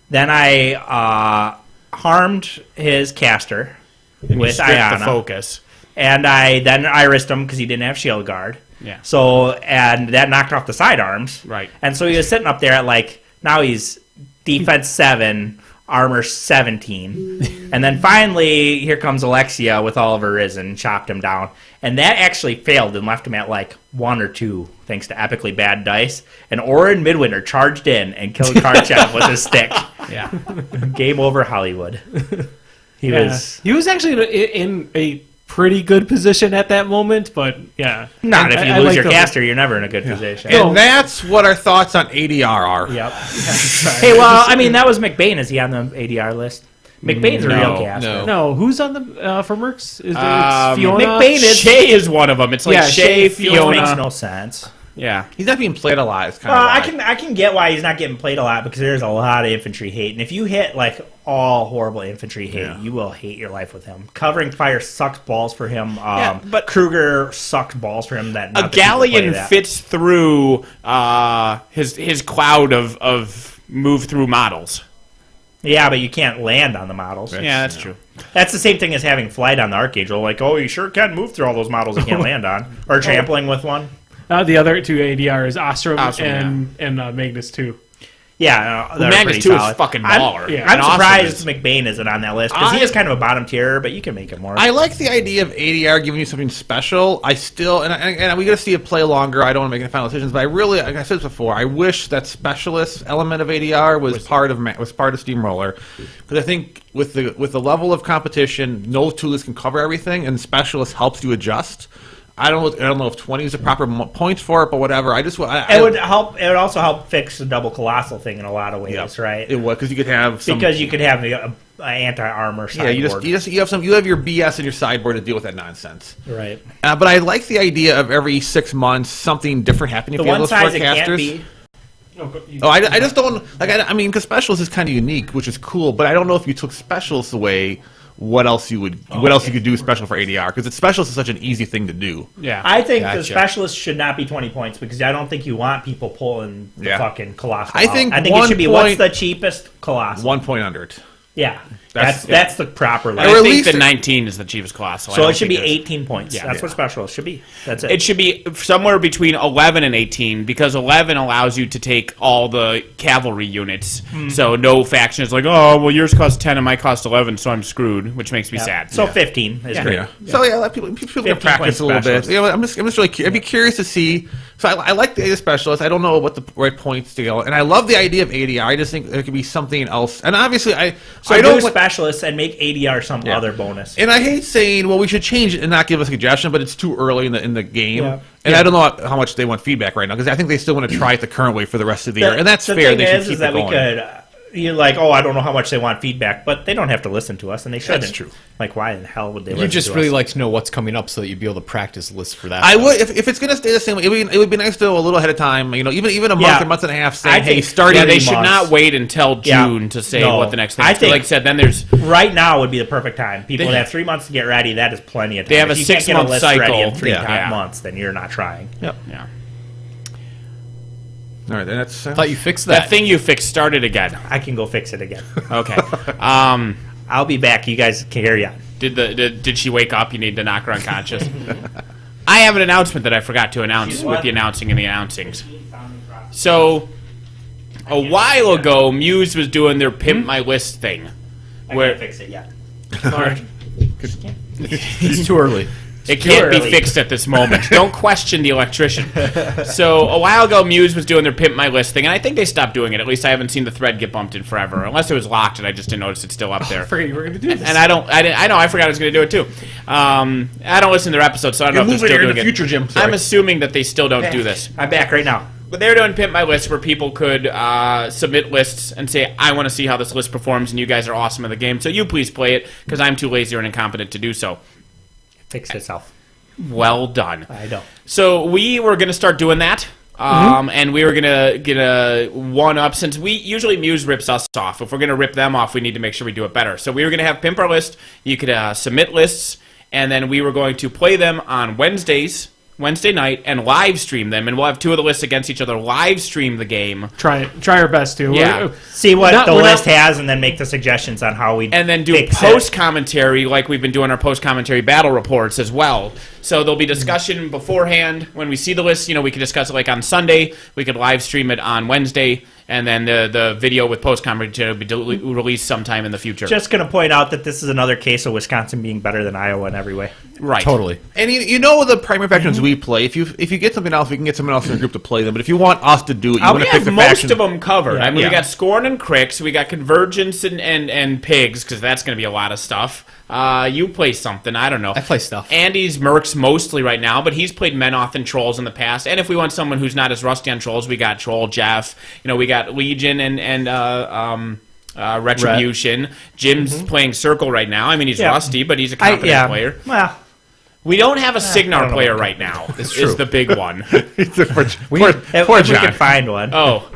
Then I harmed his caster with Iana. The focus. And I then irised him because he didn't have shield guard. Yeah. So, and that knocked off the sidearms. Right. And so he was sitting up there at now he's defense 7, armor 17. And then finally, here comes Alexia with all of her risen, chopped him down. And that actually failed and left him at 1 or 2, thanks to epically bad dice. And Orin Midwinter charged in and killed Karchev with his stick. Yeah. Game over, Hollywood. He was actually in a pretty good position at that moment, but not if you lose your caster, you're never in a good position. And that's what our thoughts on ADR are. Yep. Hey, well, I mean, that was McBain. Is he on the ADR list? McBain's a real caster. No, who's on the for Mercs? It's Fiona. McBain Shay is one of them. It's Shay, Fiona. Makes no sense. Yeah, he's not being played a lot. I can get why he's not getting played a lot, because there's a lot of infantry hate, and if you hit all horrible infantry hate, you will hate your life with him. Covering fire sucks balls for him. But Kruger sucks balls for him. That a galleon fits through his cloud of move through models. Yeah, but you can't land on the models. That's true. That's the same thing as having flight on the Archangel. You sure can move through all those models you can't land on, or trampling with one. The other 2 ADR is Ostrom and Magnus 2. Yeah, Magnus 2 is fucking baller. I'm surprised McBain isn't on that list, because he is kind of a bottom tier, but you can make it more. I like the idea of ADR giving you something special. I still, and we got to see it play longer. I don't want to make any final decisions, but I really, like I said this before, I wish that specialist element of ADR was part of Steamroller, because I think with the level of competition, no two lists can cover everything, and specialist helps you adjust. I don't know if 20 is the proper points for it, but whatever. It would help. It would also help fix the double colossal thing in a lot of ways, right? It would, because you could have an anti-armor sideboard. You have your BS in your sideboard to deal with that nonsense, right? But I like the idea of every 6 months something different happening. The one size it can't be. I just don't I mean, because specialist is kind of unique, which is cool. But I don't know if you took specialists away, what else you could do special for ADR, because specialist is such an easy thing to do. Yeah, I think the specialist should not be 20 points, because I don't think you want people pulling the fucking colossal. I think it should be what's the cheapest colossal. 1 point under it. Yeah, that's the proper level. I think the 19 is the cheapest colossal. So it should be 18 points. Yeah, that's what specialist should be. That's it. It should be somewhere between 11 and 18, because 11 allows you to take all the cavalry units. Mm-hmm. So no faction is yours cost 10 and mine cost 11, so I'm screwed, which makes me sad. So 15 is great. Yeah. So let people can practice a little bit. I'm just really curious. I'd be curious to see. So I like the ADR specialist. I don't know what the right points to go, and I love the idea of ADR. I just think there could be something else. And obviously, I don't specialists and make ADR some other bonus. And I hate saying, we should change it and not give a suggestion, but it's too early in the game. Yeah. And I don't know how much they want feedback right now, because I think they still want to try it the current way for the rest of the year, and that's fair. They should keep it going. We could, you're like, oh, I don't know how much they want feedback, but they don't have to listen to us, and they shouldn't. That's true. Like, why in the hell would they listen You just to really us? like to know what's coming up so that you'd be able to practice lists for that. I would if it's going to stay the same way. It would be nice to know a little ahead of time. You know, even a month or month and a half. Saying, I think- starting. Yeah, they in should months. not wait until June to say No. what the next thing I is. think- Like I said, then there's Right now would be the perfect time. People They- would have 3 months to get ready. That is plenty of time. They have If a you can't get 6-month list ready cycle. in three Yeah. months, then you're not trying. Yep. yeah. All right, then that's. I thought you fixed that. That thing you fixed started again. I can go fix it again. Okay. I'll be back. You guys can carry on. Did she wake up? You need to knock her unconscious. I have an announcement that I forgot to announce with the announcing and the announcings. So, a while ago, Muse was doing their Pimp My List thing. I Where can't fix it yet. It's too early. it can't be early. fixed at this moment. Don't question the electrician. So, a while ago, Muse was doing their Pimp My List thing, and I think they stopped doing it. At least I haven't seen the thread get bumped in forever. Unless it was locked and I just didn't notice it's still up there. I forgot you were going to do this. And I know, I forgot I was going to do it too. I don't listen to their episodes, so I don't know if they're still doing the it. future, Jim. Sorry. I'm assuming that they still don't do this. I'm back right now. But they were doing Pimp My List where people could submit lists and say, I want to see how this list performs, and you guys are awesome at the game, so you please play it, because I'm too lazy or incompetent to do so. Fix itself. Well done. I don't. So we were going to start doing that. And we were gonna get a one up since we usually Muse rips us off. If we're gonna rip them off, we need to make sure we do it better. So we were gonna have Pimp Our List. You could submit lists, and then we were going to play them on Wednesday night, and live stream them. And we'll have two of the lists against each other. Live stream the game, Try our best to. Yeah. See what the we're list has, and then make the suggestions on how we and then do fix post it. commentary like we've been doing our post commentary battle reports as well. So there'll be discussion beforehand when we see the list. You know, we can discuss it like on Sunday. We could live stream it on Wednesday, and then the video with post commentary will be released sometime in the future. Just going to point out that this is another case of Wisconsin being better than Iowa in every way. right. Totally. And you know the primary factions we play. If you get something else, we can get someone else in the group to play them. But if you want us to do it, you want We to pick have the most faction. of them covered. I mean, Yeah. we got Scorn and Cricks, we got Convergence and Pigs, because that's going to be a lot of stuff. You play something, I don't know. I play stuff. Andy's Mercs mostly right now, but he's played Menoth and Trolls in the past. And if we want someone who's not as rusty on Trolls, we got Troll Jeff. You know, we got Legion and Retribution. Jim's playing Circle right now. I mean, he's Yeah. rusty, but he's a competent player. Well, We don't have a I Signar don't know player about right now. true. Is the big one. if Poor we John. can find one. Oh.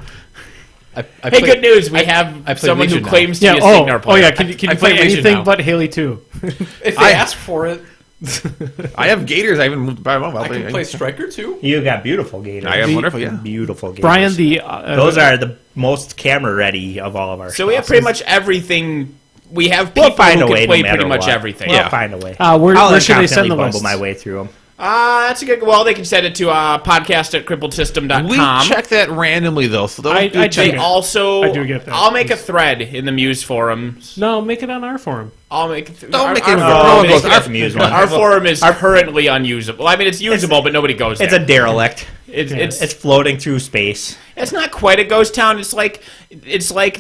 I Hey, play- good news! We I have play someone who Legion now. claims to Yeah. be a Oh, Signar player. yeah. Can you I play Legion anything now. but Haley 2? If they ask for it, I have Gators. I haven't moved by them. I can play Striker too. You got beautiful gators. I have wonderful. Yeah. Beautiful gators. Brian, Those are the most camera ready of all of our. So we have stuff. pretty much everything. We have people We'll find who a can way. play no matter pretty much what. everything. We'll Yeah. find a way. where I'll should they send incontinently the bumble list? my way through them. That's a good. Well, they can send it to podcast at crippledsystem.com. We check that randomly though, so I they'll check They it. also. I do get that. I'll make a thread in the Muse forums. No, make it on our forum. I'll make it. Don't make it- Oh, goes- our Muse one. Our forum is currently unusable. I mean, it's usable, but nobody goes there. It's a derelict. It's It's floating through space. It's not quite a ghost town. It's like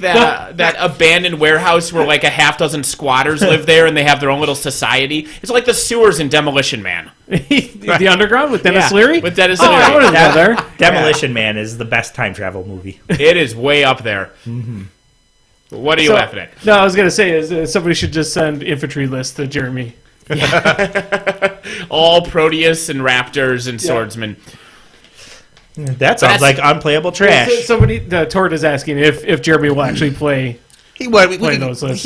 that abandoned warehouse where like a half dozen squatters live there and they have their own little society. It's like the sewers in Demolition Man. The Underground with Dennis Yeah, Leary? with Dennis Oh, Leary. I want to go there. Demolition Man is the best time travel movie. It is way up there. What are you So- laughing at? No, I was going to say is somebody should just send infantry lists to Jeremy. All Proteus and Raptors and Swordsmen. That sounds that's- like unplayable trash. Somebody, Tord is asking if Jeremy will actually play. He would. We Play can- those lists.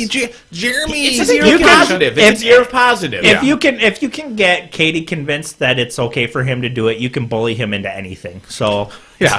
Jeremy. It's a year You of can- positive. if- It's a year of positive. If you can get Katie convinced that it's okay for him to do it, you can bully him into anything. So Yeah.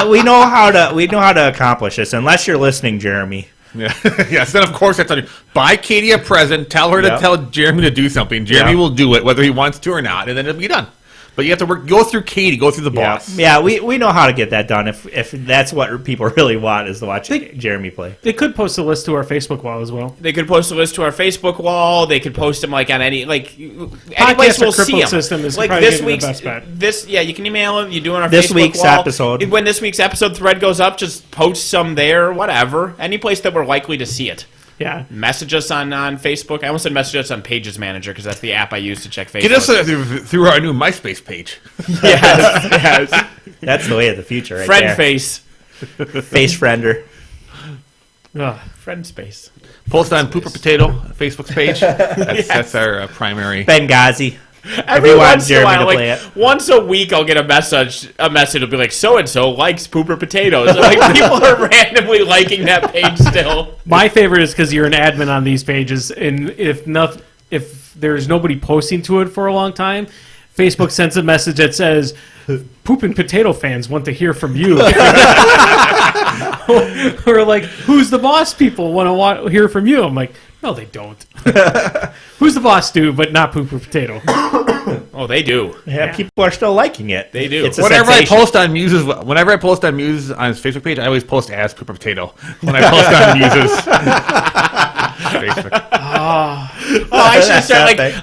we know how to accomplish this. Unless you're listening, Jeremy. Yeah. Yes. Then of course that's on you. Buy Katie a present. Tell her to Yep. tell Jeremy to do something. Jeremy Yep. will do it whether he wants to or not, and then it'll be done. But you have to go through Katie. Go through the boss. Yeah, we know how to get that done. If that's what people really want is to watch Jeremy play. They could post a list to our Facebook wall as well. They could post a list to our Facebook wall. They could post them like on any place Podcast we'll or see Crippled them. System is like probably this gonna be week's the best bet. this. Yeah, you can email them. You do it on our This Facebook week's wall. episode. When this week's episode thread goes up, just post some there. Whatever, any place that we're likely to see it. Yeah. Message us on Facebook. I almost said message us on Pages Manager because that's the app I use to check Facebook. Get us through our new MySpace page. yes. That's the way of the future, right Friend there. face. Face friender. Friend space. Post on Pooper Potato Facebook's page. That's our primary. Benghazi. Every once in a Jeremy while, to play it. once a week, I'll get a message. It'll be like, so and so likes Pooper Potatoes. Like people are randomly liking that page still. My favorite is because you're an admin on these pages, and if there's nobody posting to it for a long time, Facebook sends a message that says, "Poop and Potato fans want to hear from you." Or like, "Who's the boss?" People want to hear from you. I'm like, no, they don't. Who's the boss do, but not Poop or Potato. Oh, they do. Yeah, people are still liking it. They do. It's a Whenever sensation. I post on Muses on his Facebook page, I always post as Pooper Potato when I post on Muses. Facebook. Oh,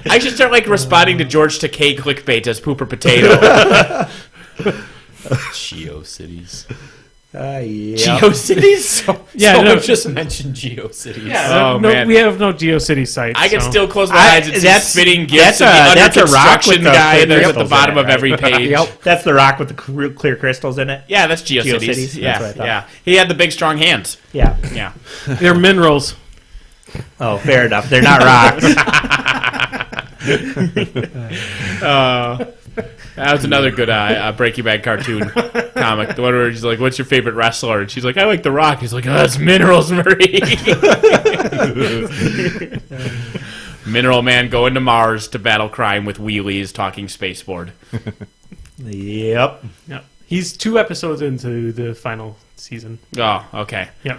I should start responding to George Takei clickbait as Pooper Potato. GeoCities. Yeah. GeoCities? Someone just mentioned GeoCities. Oh, man. We have no GeoCity sites. I can so. still close my eyes and see that's- spitting gifts that's of the a- under that's a rock construction with the guy clear that's at the crystals bottom in of it, every page. That's the rock with the clear crystals in it. Yeah, that's GeoCities. GeoCities, Yeah, that's what I thought. yeah. He had the big, strong hands. Yeah. Yeah. They're minerals. Oh, fair enough. They're not rocks. That was another good Breaking Bad cartoon comic. The one where he's like, "What's your favorite wrestler?" And she's like, "I like The Rock." He's like, "Oh, it's Minerals, Marie." Mineral Man going to Mars to battle crime with wheelies, talking spaceboard. Yep. Yeah. He's 2 episodes into the final season. Oh, okay. Yeah.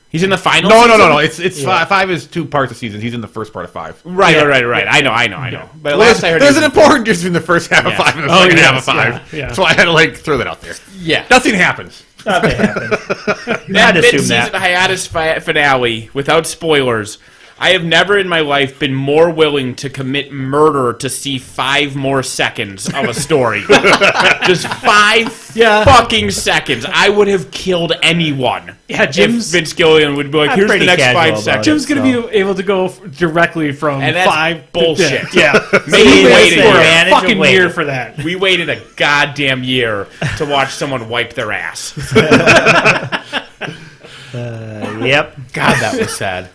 He's in the final. No. season? It's five is 2 parts of season. He's in the first part of 5. Right. I know. But Well, last I heard, there's an important difference between the first half of Yeah. 5 and the Oh, second half yes, of 5. yeah. So I had to throw that out there. yeah. Nothing happens. Nothing happened. That I'd assume mid-season that. hiatus finale, without spoilers, I have never in my life been more willing to commit murder to see 5 more seconds of a story. Just 5 fucking seconds. I would have killed anyone. Yeah, If Jim's Vince Gilligan would be like, I'm here's the pretty next casual 5 about seconds. it. Jim's going to be able to go directly from And that's 5 bullshit. Yeah. Maybe See, that's waited the for advantage of fucking waiting. year for that. We waited a goddamn year to watch someone wipe their ass. Yep. God, that was sad.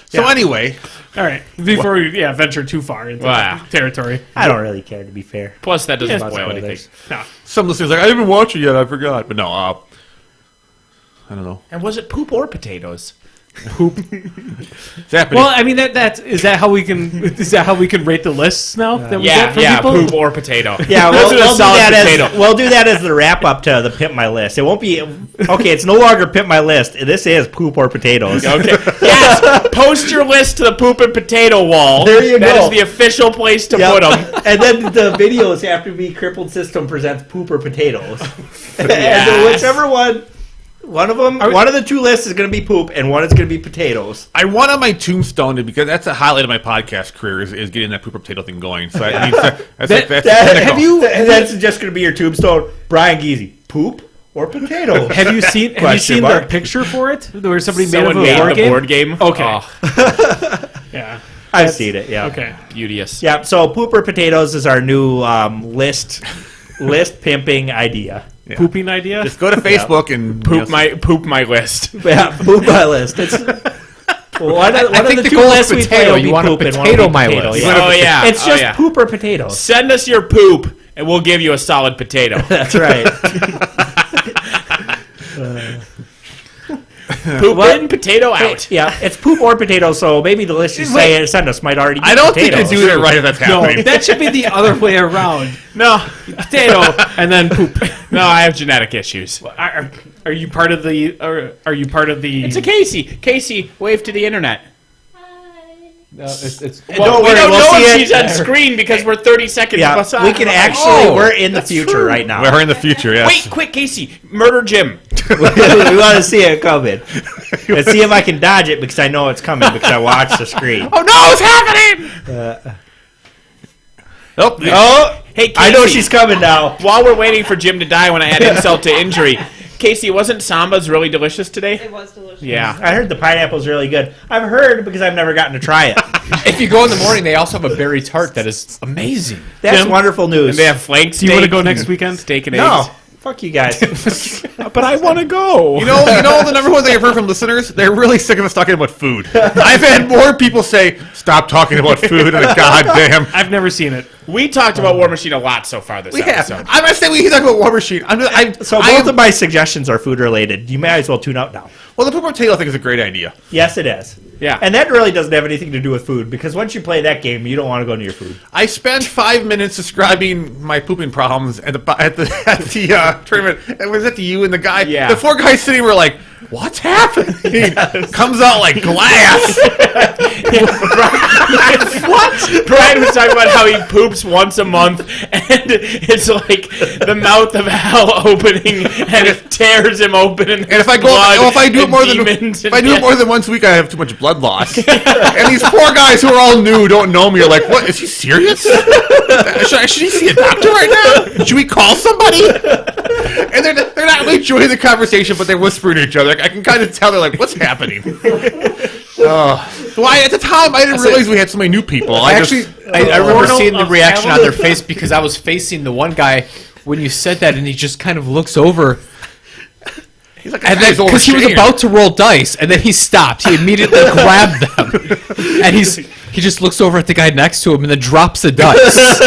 So anyway, All right. Before we venture too far into Wow. that territory. I don't really care, to be fair. Plus, that doesn't Yeah, spoil spoilers. anything. No. some listeners are like, I didn't even watch it yet. I forgot. But no, I don't know. And was it poop or potatoes? It's happening. Well, I mean is that how we can rate the lists now that we Yeah, get from yeah, people? poop or potato. Yeah, Those are the solid potato. we'll do that as the wrap up to the Pimp My List. It won't be okay. It's no longer Pimp My List. This is poop or potatoes. Okay. Yes. Post your list to the poop and potato wall. There you That go. is the official place to Yep. put them. And then the videos have to be Crippled System presents poop or potatoes. And Yes. whichever one of them, one of the 2 lists is going to be poop, and one is going to be potatoes. I want on my tombstone because that's a highlight of my podcast career is getting that pooper potato thing going. So that needs to, that's pinnacle. And that's just going to be your tombstone, Brian Geezy. Poop or potatoes? Have you seen Question the mark. picture for it? Where somebody Someone made made of a the board game? board game. Okay. Oh, Yeah. I've seen it. Yeah. Okay. beauteous. Yeah. So poop or potatoes is our new list pimping idea. Yeah. Pooping idea? Just go to Facebook and Poop my list. Yeah, poop my list. It's one of think the the 2 goal is lists we play potato. will You be want a poop and one potato will be my potato. list. Yeah. Oh yeah. It's Oh, just yeah. poop or potatoes. Send us your poop, and we'll give you a solid potato. That's right. Poop in, potato out. Yeah, it's poop or potatoes. So maybe the list you say send us might already be I don't potatoes. think you're doing it right if that's No, happening. that should be the other way around. No, Potato and then poop. no, I have genetic issues. Are you part of the? Are you part of the? It's a Casey. Casey, wave to the internet. No, it's Don't we worry, don't we'll know see if it. she's on screen because we're 30 seconds Yeah, beside. we can actually. We're in the future right now. We're in the future, yes. Wait, quick, Casey. Murder Jim. We want to see it coming and see if I can dodge it because I know it's coming because I watched the screen. Oh no, it's happening! Nope. Oh, Hey, Casey, I know she's coming now. While we're waiting for Jim to die, when I add insult to injury, Casey, wasn't Samba's really delicious today? It was delicious. Yeah. I heard the pineapple's really good. I've heard because I've never gotten to try it. if you go in the morning, they also have a berry tart that is amazing. That's Jim? wonderful news. And they have flank Do steak. you want to go next weekend? Steak and No. eggs. Fuck you guys. But I want to go. You know the number one thing I've heard from listeners? They're really sick of us talking about food. I've had more people say, stop talking about food, and goddamn. I've never seen it. We talked about War Machine a lot so far this episode. I'm not saying we talk about War Machine. Both of my suggestions are food related. You may as well tune out now. Well, the poop potato thing is a great idea. Yes, it is. Yeah. And that really doesn't have anything to do with food, because once you play that game, you don't want to go near your food. I spent 5 minutes describing my pooping problems at the tournament. And was it to you and the guy? Yeah. The 4 guys sitting were like, what's happening? Comes out like glass. What? Brian was talking about how he poops once a month, and it's like the mouth of hell opening, and it tears him open. And if I do it more than once a week, I have too much blood loss. And these 4 guys who are all new don't know me. Are like, what? Is he serious? Should he see a doctor right now? Should we call somebody? And they're not really enjoying the conversation, but they're whispering to each other. I can kind of tell they're like, what's happening? Why at the time I didn't realize we had so many new people. I remember seeing the reaction on their face because I was facing the one guy when you said that, and he just kind of looks over. He's like, and then because he was about to roll dice, and then he stopped. He immediately grabbed them, and he just looks over at the guy next to him, and then drops the dice.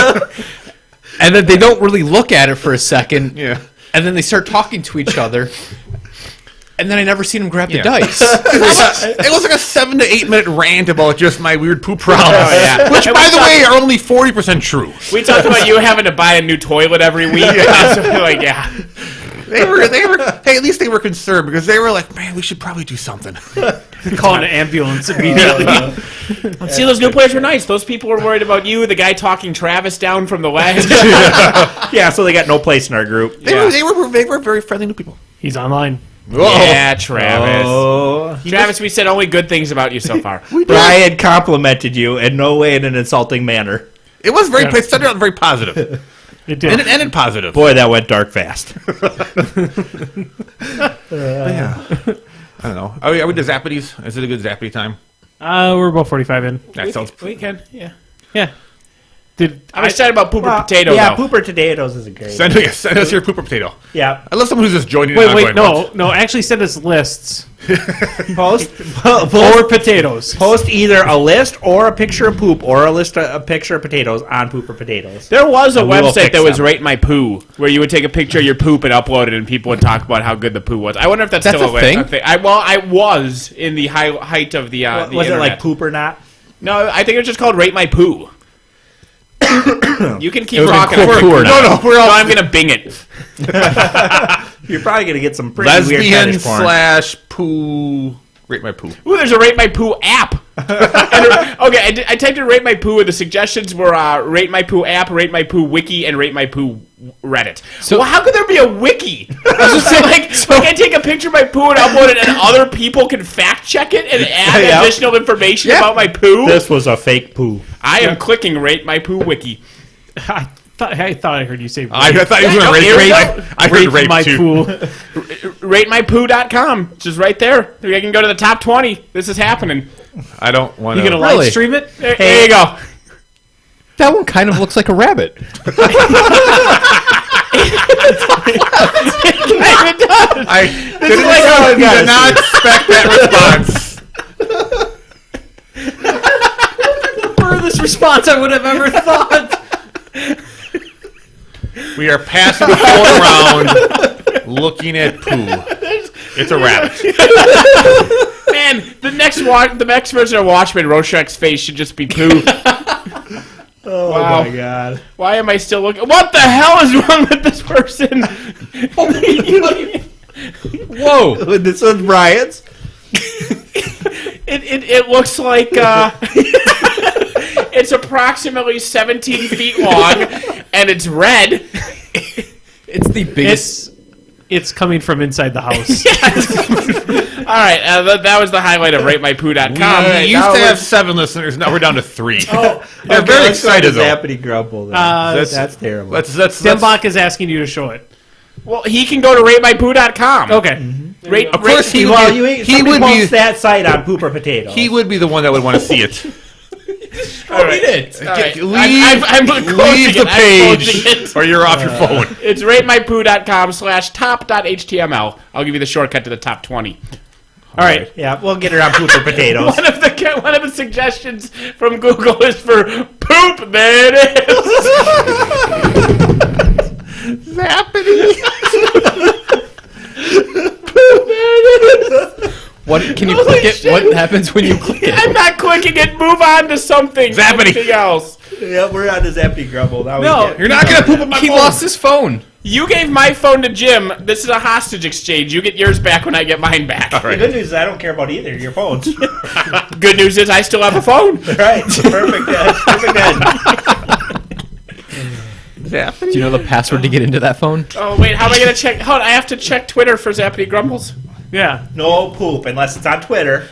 And then they don't really look at it for a second. Yeah. And then they start talking to each other. And then I never seen him grab the dice. It was like a 7 to 8 minute rant about just my weird poop problems. Oh, yeah. Which, by the way, are only 40% true. We talked about you having to buy a new toilet every week. So like, yeah. They were. Hey, at least they were concerned because they were like, "Man, we should probably do something." Call an ambulance immediately. See, those new players were nice. Those people were worried about you, the guy talking Travis down from the ledge. Yeah, so they got no place in our group. They were very friendly new people. He's online. Yeah, Travis. Oh. Travis, we said only good things about you so far. Brian complimented you in no way in an insulting manner. It was very. It started out very positive. It did. And it ended positive. Boy, that went dark fast. Yeah. I don't know. Are we to Zappities? Is it a good Zappity time? We're about 45 in. That sounds. We can, yeah. Yeah. I'm excited about Pooper Potato, yeah, though. Pooper Potatoes is a great. Send us your pooper potato. Yeah. I love someone who's just joining. Wait, no. Actually, send us lists. Post Or potatoes. Post either a list or a picture of poop or a picture of potatoes on Pooper Potatoes. There was a And we will website fix that was them. Rate My Poo, where you would take a picture of your poop and upload it, and people would talk about how good the poo was. I wonder if that's still a thing? I was in the height of the Was internet. it like poop or not? No, I think it was just called Rate My Poo. You can keep was talking. in poo or not? No, I'm going to Bing it. You're probably going to get some pretty weird Lesbian fetish porn. / poo. Rate My Poo. Ooh, there's a Rate My Poo app. Okay, I typed in Rate My Poo, and the suggestions were Rate My Poo app, Rate My Poo wiki, and Rate My Poo Reddit. So how could there be a wiki? I take a picture of my poo and upload it, and other people can fact check it and add additional information about my poo? This was a fake poo. I am clicking Rate My Poo wiki. I thought I heard you say. I thought you were going to rape. I heard rape my too. pool. RateMyPoo.com. Just right there. I can go to the top 20. This is happening. I don't want You to. gonna Really? live stream it? There you go. That one kind of looks like a rabbit. It does. I did not expect that response. Furthest response I would have ever thought. We are passing the phone around, looking at poo. It's a rabbit. Man, the next version of Watchmen, Rorschach's face should just be poo. Oh Wow. my god. Why am I still looking? What the hell is wrong with this person? Whoa. This was Brian's? It looks like it's approximately 17 feet long, and it's red. It's the biggest. It's coming from inside the house. All right, that was the highlight of RateMyPoo.com. We used to have 7 listeners. Now we're down to 3. They're very excited though. Zappity grumble. That's terrible. That's Dembach is asking you to show it. Well, he can go to RateMyPoo.com. Okay. Of course, he well, would he be posts that site on Pooper Potato. he would be the one that would want to see it. All right. it. All right. Leave, I'm leave the page, it. or you're off your phone. It's ratemypoo.com/top.html. I'll give you the shortcut to the top 20. All right. Yeah, we'll get her on poop or potatoes. One of the suggestions from Google is for poop. There it is. Zappity. What can you click it? shit. What happens when you click it? I'm not clicking it. Move on to something. Zappity. Anything else. Yeah, we're on the Zappy Grumble. Now No, You're not gonna poop on my phone. He lost his phone. You gave my phone to Jim. This is a hostage exchange. You get yours back when I get mine back. The good news is I don't care about either of your phones. Good news is I still have a phone. Right, perfect. Perfect. Do you know the password to get into that phone? Oh wait, how am I gonna check? Hold on, I have to check Twitter for Zappity Grumbles. Yeah. No poop unless it's on Twitter.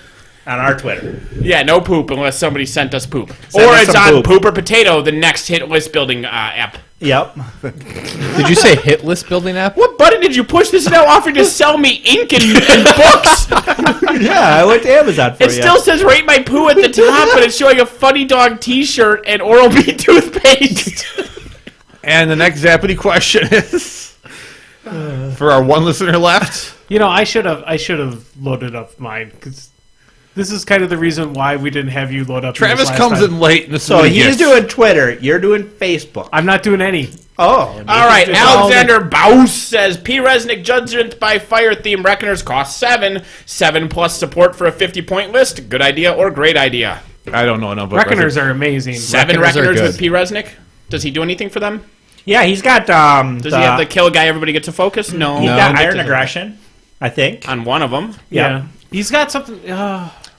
On our Twitter. Yeah, no poop unless somebody sent us poop. Send or us it's some on poop. Poop or Potato, the next hit list building app. Yep. Did you say hit list building app? What button did you push? This is now offering to sell me ink and books. Yeah, I went to Amazon for It still says rate my poo at the top, but it's showing a funny dog t-shirt and Oral-B toothpaste. And the next Zappity question is for our one listener left. You know, I should have loaded up mine because this is kind of the reason why we didn't have you load up. Travis yours last comes time. in late. And this is So what he he's gets. doing Twitter. You're doing Facebook. I'm not doing any. Oh. All right, Alexander Baus says, P. Resnick Judgment by Fire theme Reckoners cost 7. 7 plus support for a 50-point list. Good idea or great idea? I don't know enough about Reckoners are amazing. 7 Reckoners are Reckoners good. with P. Resnick? Does he do anything for them? Yeah, he's got Does he have the kill guy everybody gets a focus? No. he's got Iron Aggression, I think. On one of them. Yeah. He's got something.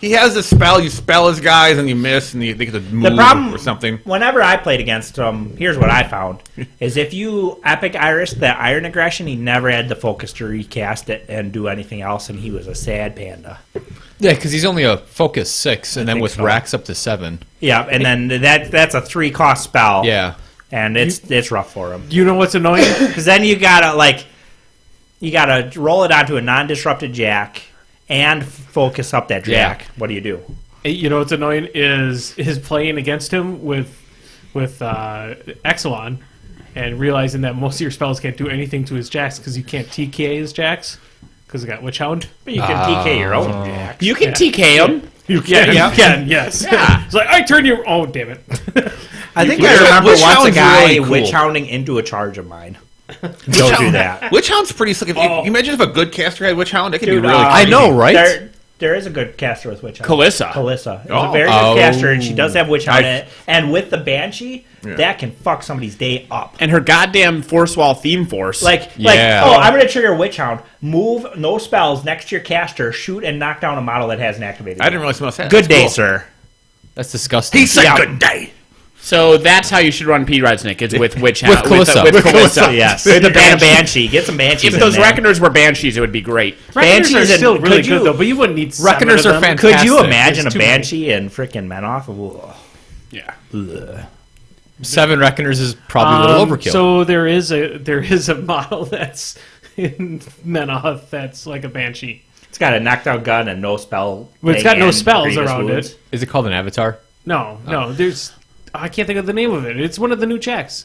He has this spell. You spell his guys and you miss, and they get to move The problem or something. Whenever I played against him, here's what I found: is if you Epic Iris that Iron Aggression, he never had the focus to recast it and do anything else, and he was a sad panda. Yeah, because he's only a focus 6, and then think with so. racks up to 7. Yeah, and then that's a 3-cost spell. Yeah. and it's rough for him. You know what's annoying? Because then you gotta roll it onto a non-disrupted jack and focus up that jack. Yeah. What do you do? You know what's annoying is playing against him with Exelon and realizing that most of your spells can't do anything to his jacks because you can't TK his jacks because I got Witch Hound. But you can TK your own jack. You can TK him. You can, Yeah. you can, yes. Yeah. It's like, I turn you... Oh, damn it. I think Witch- I remember Witch once a Hound's guy really cool. witch hounding into a charge of mine. Don't do that. Witch Hound's pretty slick. If you imagine if a good caster had Witch Hound, it could Dude, be really I crazy. know, right? There is a good caster with Witch Hound. Kalissa. Kalissa. It's Oh. a very good caster, and she does have Witch Hound in I- it. And with the Banshee, that can fuck somebody's day up. And her goddamn Force Wall theme force. Yeah. I'm going to trigger Witch Hound, move no spells next to your caster, shoot and knock down a model that has an activated. I didn't realize someone else had. Good That's day, cool. sir. That's disgusting. He said Yeah. good day. So that's how you should run P. Redsnick, is with Witch Hound. Kalissa. With With Kalissa. Yes. With the And a Banshee. Banshee. Get some Banshees If those in there. Reckoners were Banshees, it would be great. Reckoners Banshees are and- still really could you- good, though, but you wouldn't need seven Reckoners of are them. fantastic. Could you imagine a It's too many. Banshee and freaking Menoth? Ugh. Yeah. Ugh. 7 Reckoners is probably a little overkill. So there is a model that's in Menoth that's like a Banshee. It's got a knockdown gun and no spell. But it's got no and spells grievous around wounds. it. Is it called an avatar? No, there's... I can't think of the name of it. It's one of the new jacks.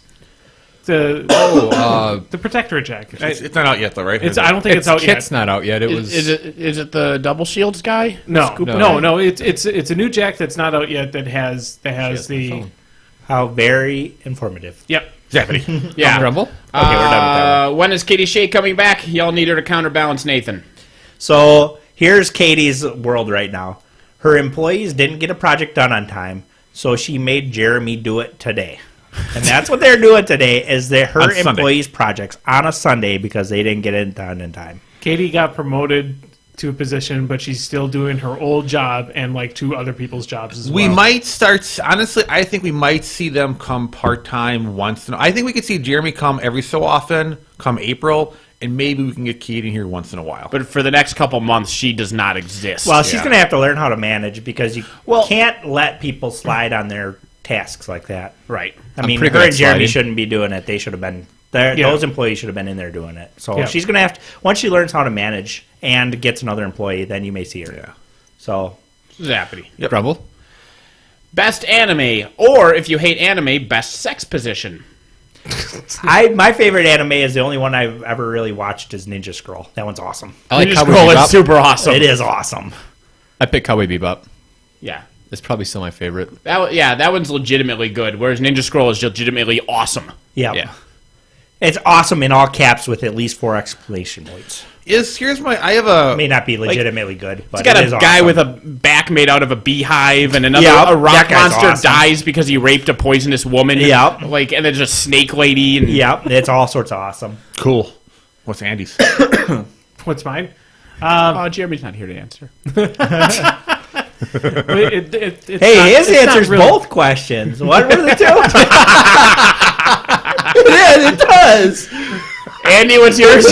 The Protectorate jack. It's not out yet, though, right? I don't think it's out kit's yet. not out yet. It was. Is it the Double Shields guy? No, Scoop no. It's a new jack that's not out yet that has the... How very informative. Yep. Zappity. Yeah. Grumble? Okay, we're done with that one. When is Katie Shea coming back? Y'all need her to counterbalance Nathan. So here's Katie's world right now. Her employees didn't get a project done on time, so she made Jeremy do it today. And that's what they're doing today, is her On Sunday. employees' projects on a Sunday because they didn't get it done in time. Katie got promoted to a position, but she's still doing her old job and like 2 other people's jobs as well. We might start. Honestly, I think we might see them come part time once. I think we could see Jeremy come every so often, come April, and maybe we can get Katie in here once in a while. But for the next couple months, she does not exist. Well, she's Yeah. going to have to learn how to manage because you can't let people slide on their tasks like that. right. I mean, pretty her good and at Jeremy sliding. shouldn't be doing it. They should have been there. Yeah. Those employees should have been in there doing it. So Yeah. she's going to have to, once she learns how to manage and gets another employee, then you may see her. Yeah. So Zappity. Grumble? Best anime, or if you hate anime, best sex position. My favorite anime is the only one I've ever really watched is Ninja Scroll. That one's awesome. I like Ninja Cowboy Scroll Bebop. is super awesome. It is awesome. I pick Cowboy Bebop. Yeah. It's probably still my favorite. That one's legitimately good, whereas Ninja Scroll is legitimately awesome. Yep. Yeah. It's awesome in all caps with at least 4 exclamation points. I May not be legitimately good, but It's got it a is guy awesome. with a back made out of a beehive, and another Yep, a rock that guy's monster awesome. dies because he raped a poisonous woman. Yep. And there's a snake lady. And Yep, it's all sorts of awesome. Cool. What's Andy's? What's mine? Oh, Jeremy's not here to answer. Hey, his answers both questions. What were the two? It does. Andy, what's yours?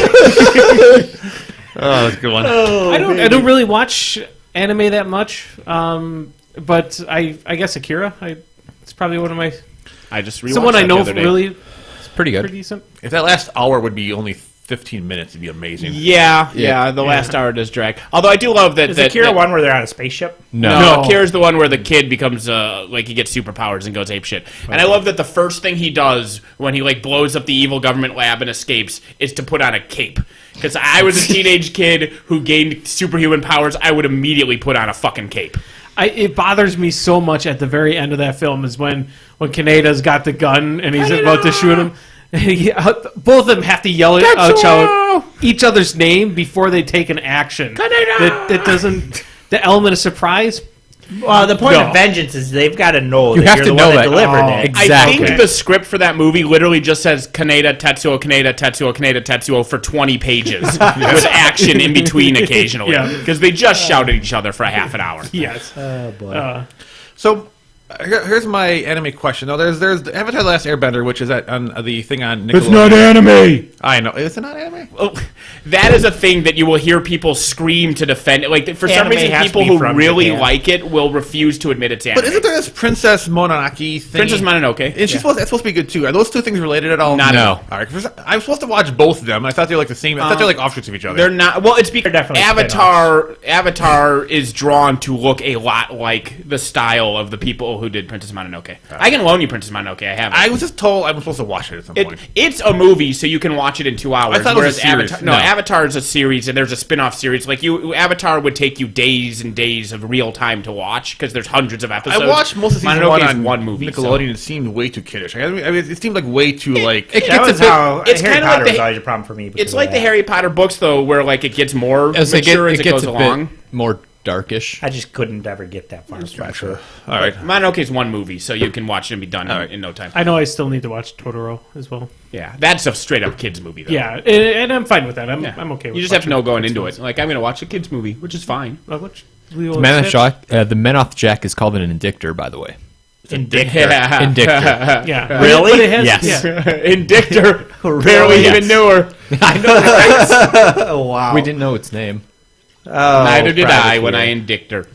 Oh, that's a good one. I don't really watch anime that much, but I guess Akira. It's probably one of my I just rewatched someone I that know the other day. really It's pretty good. pretty decent. If that last hour would be only 15 minutes, it'd be amazing. Yeah, the last hour does drag. Although I do love that. Is Akira one where they're on a spaceship? No, Akira's the one where the kid becomes he gets superpowers and goes apeshit. And I love that the first thing he does when he blows up the evil government lab and escapes is to put on a cape. Because I was a teenage kid who gained superhuman powers, I would immediately put on a fucking cape. It bothers me so much at the very end of that film is when Kaneda's got the gun and he's about to shoot him. Both of them have to yell out each other's name before they take an action. That doesn't the element of surprise. Well, the point of vengeance is they've got to know You that have you're to the know one that that. delivered Oh, it. exactly. I think the script for that movie literally just says Kaneda, Tetsuo, Kaneda, Tetsuo, Kaneda, Tetsuo for 20 pages with action in between occasionally. Because they just shouted at each other for a half an hour. Yes. Oh, boy. So here's my anime question. Now, there's Avatar: The Last Airbender, which is on the thing on Nickelodeon. It's not anime. I know. Is it not anime? Oh, that is a thing that you will hear people scream to defend it. For some Anime reason, has to people be who from really Japan. like it will refuse to admit it's anime. But isn't there this Princess Mononoke thing? Princess Mononoke? And she's that's supposed to be good too. Are those two things related at all? Not at No. all. All right. 'Cause I was supposed to watch both of them. I thought they were the same. I thought they were offshoots of each other. They're not. Well, it's because They're definitely Avatar is drawn to look a lot like the style of the people who did Princess Mononoke. I can loan you Princess Mononoke. I have it. I was just told I was supposed to watch it at some point. It's a movie, so you can watch it in 2 hours. I thought it was a series. Avatar, no, Avatar is a series, and there's a spin-off series. Avatar would take you days and days of real time to watch because there's hundreds of episodes. I watched most of season Mononoke one is on one movie. Nickelodeon. And it seemed way too kiddish. I mean, it seemed like way too like. That was how it's Harry kinda Potter like was the- always a problem for me. because It's of like the that. Harry Potter books, though, where it gets more As it mature as it gets goes a along. bit more darkish. I just couldn't ever get that far. Sure. All right. Mononoke is one movie, so you can watch it and be done in no time. I know I still need to watch Totoro as well. Yeah, that's a straight-up kids movie, though. Yeah, and I'm fine with that. I'm okay with You just have to know watching going kids into movies. it. I'm going to watch a kids movie, which is fine. The Menoth Jack is called an indictor, by the way. Indictor. Indictor. Yeah. Really? But it has, Yes. Yeah. Indictor. Barely Yes. even knew her. Oh, wow. We didn't know its name. Neither did I privacy. when I indictor.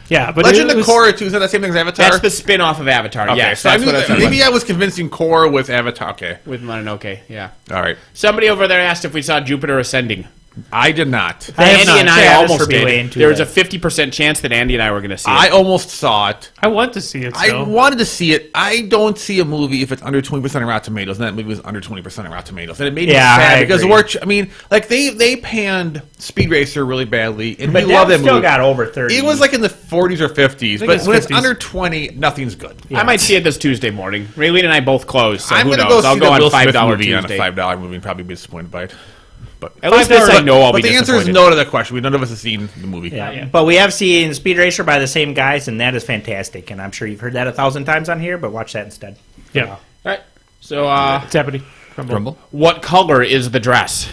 Yeah, but Legend it of was, Korra too. Is that the same thing as Avatar? That's the spin-off of Avatar. Okay, Yes, so that's what I was talking maybe I was convincing Korra with Avatar. Okay. about. With Mononoke, yeah. All right. Somebody over there asked if we saw Jupiter Ascending. I did not. I have Andy not. and I Travis almost for me way did. into There was a it. 50% chance that Andy and I were going to see I it. almost saw it. I want to see it I still. wanted to see it. I don't see a movie if it's under 20% on Rotten Tomatoes, and that movie was under 20% on Rotten Tomatoes, and it made me Yeah, sad I because agree. they panned Speed Racer really badly, and But we love that that still movie. got over 30. It was like in the 40s or 50s, but it's when it's 50s. under 20, nothing's good. I might see it this Tuesday morning. Raylene and I both closed, so I'm who going to knows? go I'll see go the on Will Smith $5 movie Tuesday. on a $5 movie and probably be disappointed by it. But At least this I know I'll but be the answer is disappointed. no to that question. None of us have seen the movie. Yeah. But we have seen Speed Racer by the same guys, and that is fantastic. And I'm sure you've heard that 1,000 times on here, but watch that instead. Yeah. All right. So, Deputy. Rumble. what color is the dress?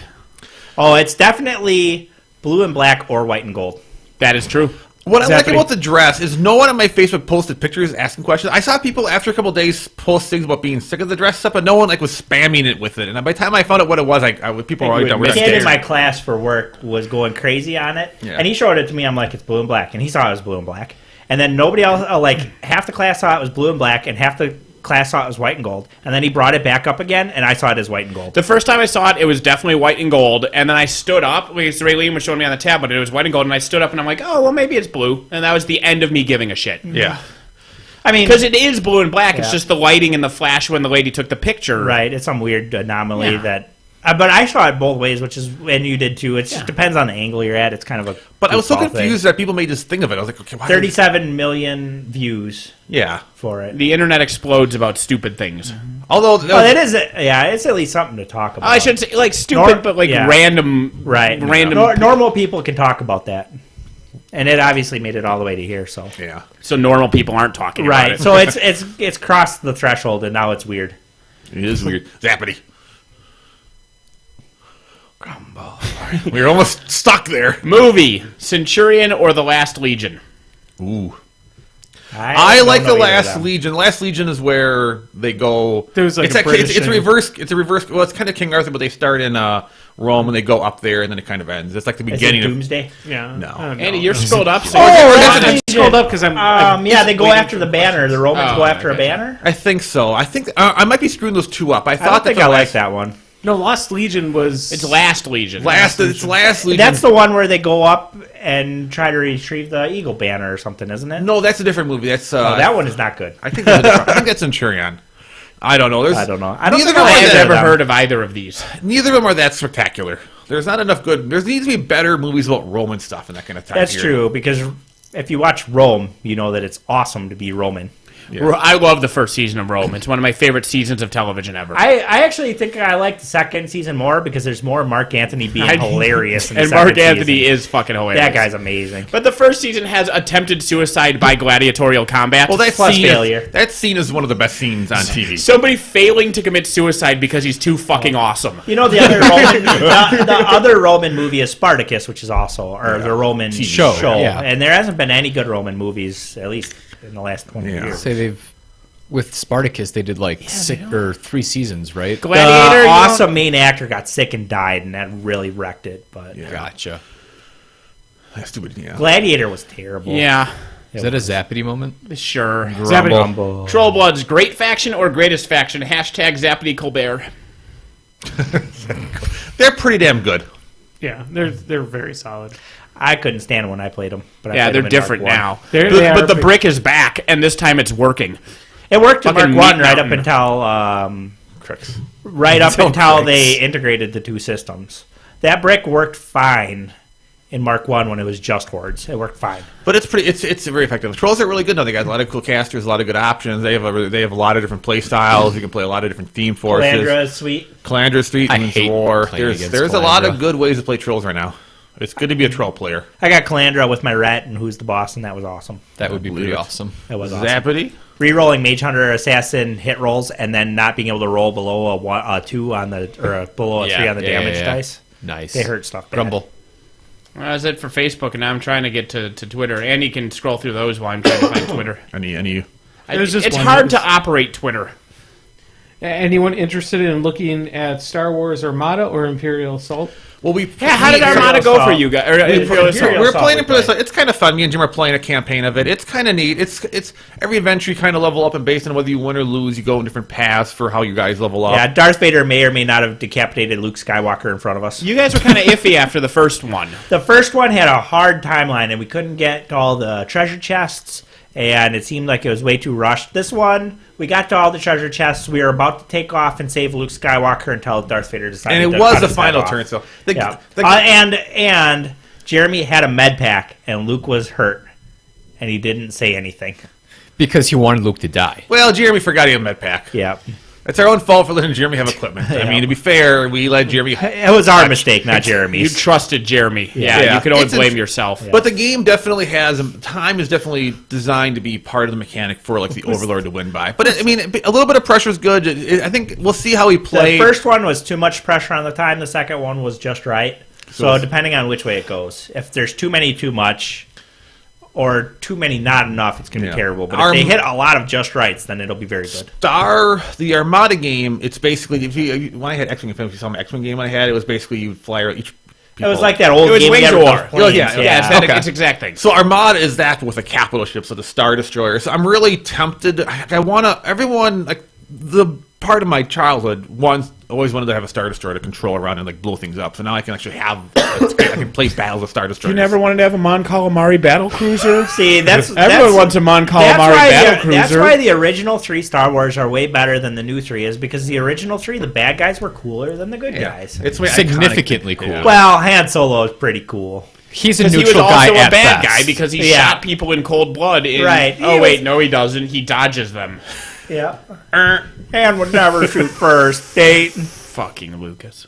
Oh, it's definitely blue and black or white and gold. That is true. What I like Exactly. about the dress is no one on my Facebook posted pictures asking questions. I saw people after a couple of days post things about being sick of the dress stuff, but no one was spamming it with it. And by the time I found out what it was, people were already done. The We're not kid in scared. my class for work was going crazy on it, Yeah. and he showed it to me. I'm like, it's blue and black, and he saw it was blue and black. And then nobody else, half the class saw it was blue and black, and half the class saw it was white and gold. And then he brought it back up again, and I saw it as white and gold. The first time I saw it, it was definitely white and gold, and then I stood up because Raylene was showing me on the tablet, and it was white and gold, and I stood up, and I'm like, oh, well, maybe it's blue, and that was the end of me giving a shit. Yeah. I mean, because it is blue and black. It's Yeah. just the lighting and the flash when the lady took the picture. right, it's some weird anomaly Yeah. that. But I saw it both ways, which is, and you did too. It just depends on the angle you're at. It's kind of a. But I was so goofball confused that people made this thing of it. I was like, okay, why? 37 million views Yeah. for it. The internet explodes about stupid things. Although, Well, it is. It's at least something to talk about. I should say like stupid, but like yeah. random, Right. Random. Normal people can talk about that, and it obviously made it all the way to here. So. yeah. So normal people aren't talking about Right. it. So it's crossed the threshold, and now it's weird. It is weird. Zappity. We were almost stuck there. Movie: Centurion or The Last Legion? Ooh. I I don't like know the either of Last them. Legion. The Last Legion is where they go. There's like it's a actually British it's a thing. reverse. It's a reverse. Well, it's kind of King Arthur, but they start in Rome and they go up there, and then it kind of ends. It's like the Is it beginning of. Doomsday? Yeah. No. I don't know. Andy, you're scrolled up. So Oh, I that's scrolled up because I'm Yeah, they go waiting after for the banner. The Romans Oh, go after a okay. banner. I think so. I think I might be screwing those two up. I I thought don't think that I the like last, that one. No, Lost Legion was. it's Last Legion. It's Last Legion. That's the one where they go up and try to retrieve the eagle banner or something, isn't it? No, that's a different movie. That's Oh, that one is not good. I think that's a different, I think that's Centurion. I don't know. I don't know. I don't neither think of them I are I've either that- never them. heard of either of these. Neither of them are that spectacular. There's not enough good. There needs to be better movies about Roman stuff and that kind of time. That's period. true, because if you watch Rome, you know that it's awesome to be Roman. Yeah. I love the first season of Rome. It's one of my favorite seasons of television ever. I actually think I like the second season more because there's more Mark Anthony being hilarious. In the and second Mark Anthony season. is fucking hilarious. That guy's amazing. But the first season has attempted suicide by gladiatorial combat. Well, that Plus scene, failure. that scene is one of the best scenes on TV. Somebody failing to commit suicide because he's too fucking awesome. You know the other Roman, the other Roman movie is Spartacus, which is also the Roman Show, yeah. and there hasn't been any good Roman movies at least in the last 20 Yeah. years. Say they've with Spartacus they did like 3 seasons, right? Gladiator, The you awesome main actor got sick and died, and that really wrecked it. But Gotcha. That's stupid. Yeah. Gladiator was terrible. Yeah, Is that a zappity moment? sure. Rumble. Troll Blood's great faction or greatest faction? Hashtag Zappity Colbert. They're pretty damn good. Yeah, they're very solid. I couldn't stand when I played them. But I Yeah, played they're them in different Mark I. now. They are But the pretty- brick is back, and this time it's working. It worked in Mark Fucking 1 Meat right up Mountain. until Crooks. until they integrated the two systems. That brick worked fine in Mark 1 when it was just hordes. It worked fine. But it's pretty. It's very effective. The trolls are really good now. They got a lot of cool casters, a lot of good options. They have a lot of different play styles. You can play a lot of different theme forces. Calandra is sweet. Calandra Street, I Moon's hate War. playing There's against a lot of Calandra. good ways to play trolls right now. It's good to be a troll player. I got Calandra with my rat and Who's the Boss, and that was awesome. That would be believe pretty it. awesome. That was awesome. Zappity. Rerolling Mage Hunter Assassin hit rolls and then not being able to roll below a 2 on the or below a 3 on the damage dice. Nice. They hurt stuff bad. Grumble. Well, that's it for Facebook, and now I'm trying to get to Twitter. Andy can scroll through those while I'm trying to find Twitter. Any There's just It's one hard that to operate Twitter. Anyone interested in looking at Star Wars Armada or Imperial Assault? Well, we Yeah, how did we- Armada go for Assault. you guys? Or, Imperial Assault. We're playing it for this. Assault. It's kind of fun. Me and Jim are playing a campaign of it. It's kind of neat. It's every adventure you kind of level up, and based on whether you win or lose, you go in different paths for how you guys level up. Yeah, Darth Vader may or may not have decapitated Luke Skywalker in front of us. You guys were kind of iffy after the first one. The first one had a hard timeline, and we couldn't get to all the treasure chests, and it seemed like it was way too rushed. This one, we got to all the treasure chests. We were about to take off and save Luke Skywalker until Darth Vader decided and to it was cut the his head final off. turn. So Yeah. And Jeremy had a med pack, and Luke was hurt, and he didn't say anything. Because he wanted Luke to die. well, Jeremy forgot he had a med pack. Yeah. It's our own fault for letting Jeremy have equipment. I mean, to be fair, we let Jeremy. It was our mistake, not You Jeremy's. trusted Jeremy. Yeah, Yeah. you can always It's blame int- yourself. But the game definitely has time is definitely designed to be part of the mechanic for like the Overlord to win by. But I mean, a little bit of pressure is good. I think we'll see how he The plays. first one was too much pressure on the time. The second one was just right. So depending on which way it goes, if there's too many, too much, or too many, not enough, it's going to be terrible. But if they hit a lot of just rights, then it'll be very good. The Armada game, it's basically when I had X-Wing, if you saw my X-Wing game I had, it was basically you fly each. It was like that old It was game we Wings had of with War. the planes. Yeah, it's that exact thing. So Armada is that with a capital ship, so the Star Destroyer. So I'm really tempted. I want to. Everyone like the part of my childhood wants always wanted to have a Star Destroyer to control around and like blow things up. So now I can actually I can play battles of Star Destroyers. You never wanted to have a Mon Calamari battle cruiser? See, Everyone wants a Mon Calamari battle cruiser. That's why the original 3 Star Wars are way better than the new 3 is, because the original 3, the bad guys were cooler than the good guys. It's way Significantly iconic. cool. Yeah. Well, Han Solo is pretty cool. He's a Because he neutral was guy also a at bad best. guy because he Yeah. shot people in cold blood. Right. Oh, He wait, was- no, he doesn't. He dodges them. Yeah. Han would never shoot first. Dayton. Fucking Lucas.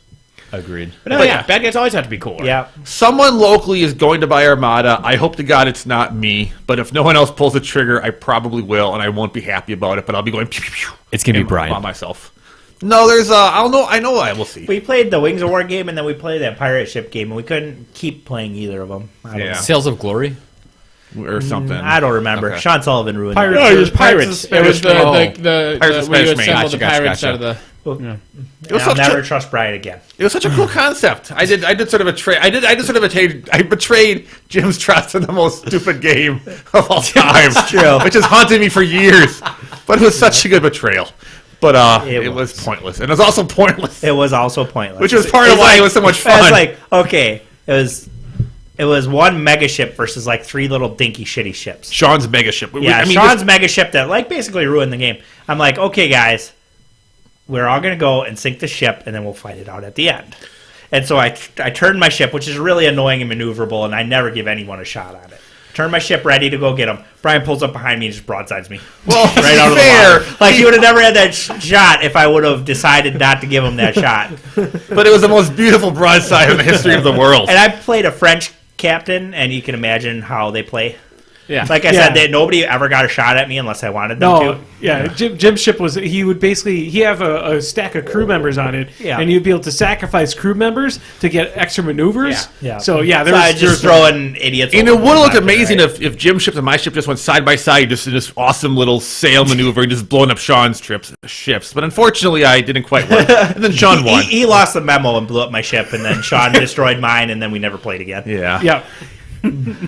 Agreed. But no, yeah, bad guys always have to be cooler. Yeah. Someone locally is going to buy Armada. I hope to God it's not me. But if no one else pulls the trigger, I probably will, and I won't be happy about it. But I'll be going pew, pew, pew, It's gonna be by Brian. myself. No, there's I know I will see. We played the Wings of War game, and then we played that pirate ship game, and we couldn't keep playing either of them. I don't Yeah. know. Sales of Glory. Or something. I don't remember. Okay. Sean Sullivan ruined Pirates. it. No, it was Pirates pirates. It was Oh. the Pirates of where you Spanish Main. assembled the Gotcha, pirates gotcha. out of the... It was I'll such never a, trust Brian again. it was such a cool concept. I did sort of betray. I betrayed Jim's trust in the most stupid game of all time. true. Which has haunted me for years. But it was such a good betrayal. But It it was was. pointless, and it was also pointless. It was also pointless. Which was part of why it was so much It was fun. like, okay, it was one mega ship versus like 3 little dinky shitty ships. Sean's mega ship. Yeah, Sean's mega ship that like basically ruined the game. I'm like, okay, guys, we're all gonna go and sink the ship, and then we'll fight it out at the end. And so I turned my ship, which is really annoying and maneuverable, and I never give anyone a shot on it. Turn my ship ready to go get him. Brian pulls up behind me and just broadsides me. Well, right out of the fair. water. Like, he would have never had that shot if I would have decided not to give him that shot. But it was the most beautiful broadside in the history of the world. And I played a French captain, and you can imagine how they play. Yeah. Like I said, nobody ever got a shot at me unless I wanted them No, to. yeah. Jim's ship was, he would basically, he have a stack of crew members on it, Yeah. and you'd be able to sacrifice crew members to get extra maneuvers. Yeah. So yeah, I just throwing idiots. And it over would have looked left and amazing right. if Jim's ship and my ship just went side by side, just in this awesome little sail maneuver, and just blowing up Sean's ships. But unfortunately, I didn't quite work. And then Sean won. He lost the memo and blew up my ship, and then Sean destroyed mine, and then we never played again. Yeah. Yeah.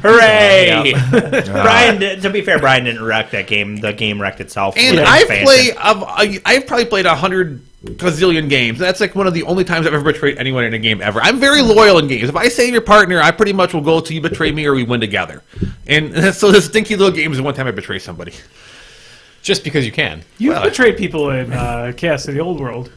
Hooray! Brian, to be fair, Brian didn't wreck that game. The game wrecked itself. And with I've expansion. I've probably played 100 gazillion games. That's like one of the only times I've ever betrayed anyone in a game ever. I'm very loyal in games. If I save your partner, I pretty much will go till you betray me or we win together. And so this stinky little game is the one time I betray somebody. Just because you can. You Well, betrayed people in Chaos of the Old World.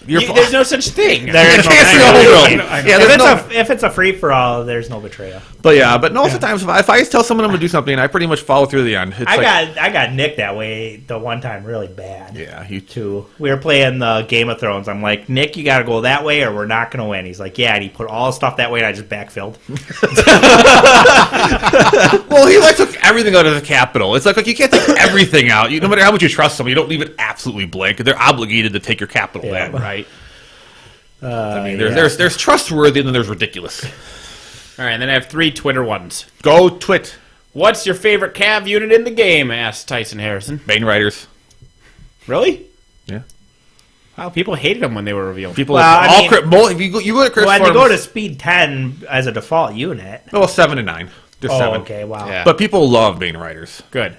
Your There's no such thing. There is no Chaos of the betrayal. Old World. I know. Yeah, there's If it's a free for all, there's no betrayal. But most of the times, if I tell someone I'm gonna do something, I pretty much follow through to the end. It's I got nicked that way the one time really bad. yeah, you Too. We were playing the Game of Thrones. I'm like, Nick, you got to go that way, or we're not going to win. He's like, yeah, and he put all the stuff that way, and I just backfilled. Well, he like took everything out of the capital. It's like you can't take everything out. No matter how much you trust someone, you don't leave it absolutely blank. They're obligated to take your capital Yeah. in, right? I mean, there's trustworthy and then there's ridiculous. All right, and then I have 3 Twitter ones. Go twit, What's your favorite Cav unit in the game? Asked Tyson Harrison. Bane Riders. Really? Yeah, Wow, people hated them when they were revealed. people. Well, I all mean- if you go to Chris When you forums, go to speed 10 as a default unit. well, 7 and 9, just 7. Okay, wow. Yeah. But people love Bane Riders. Good.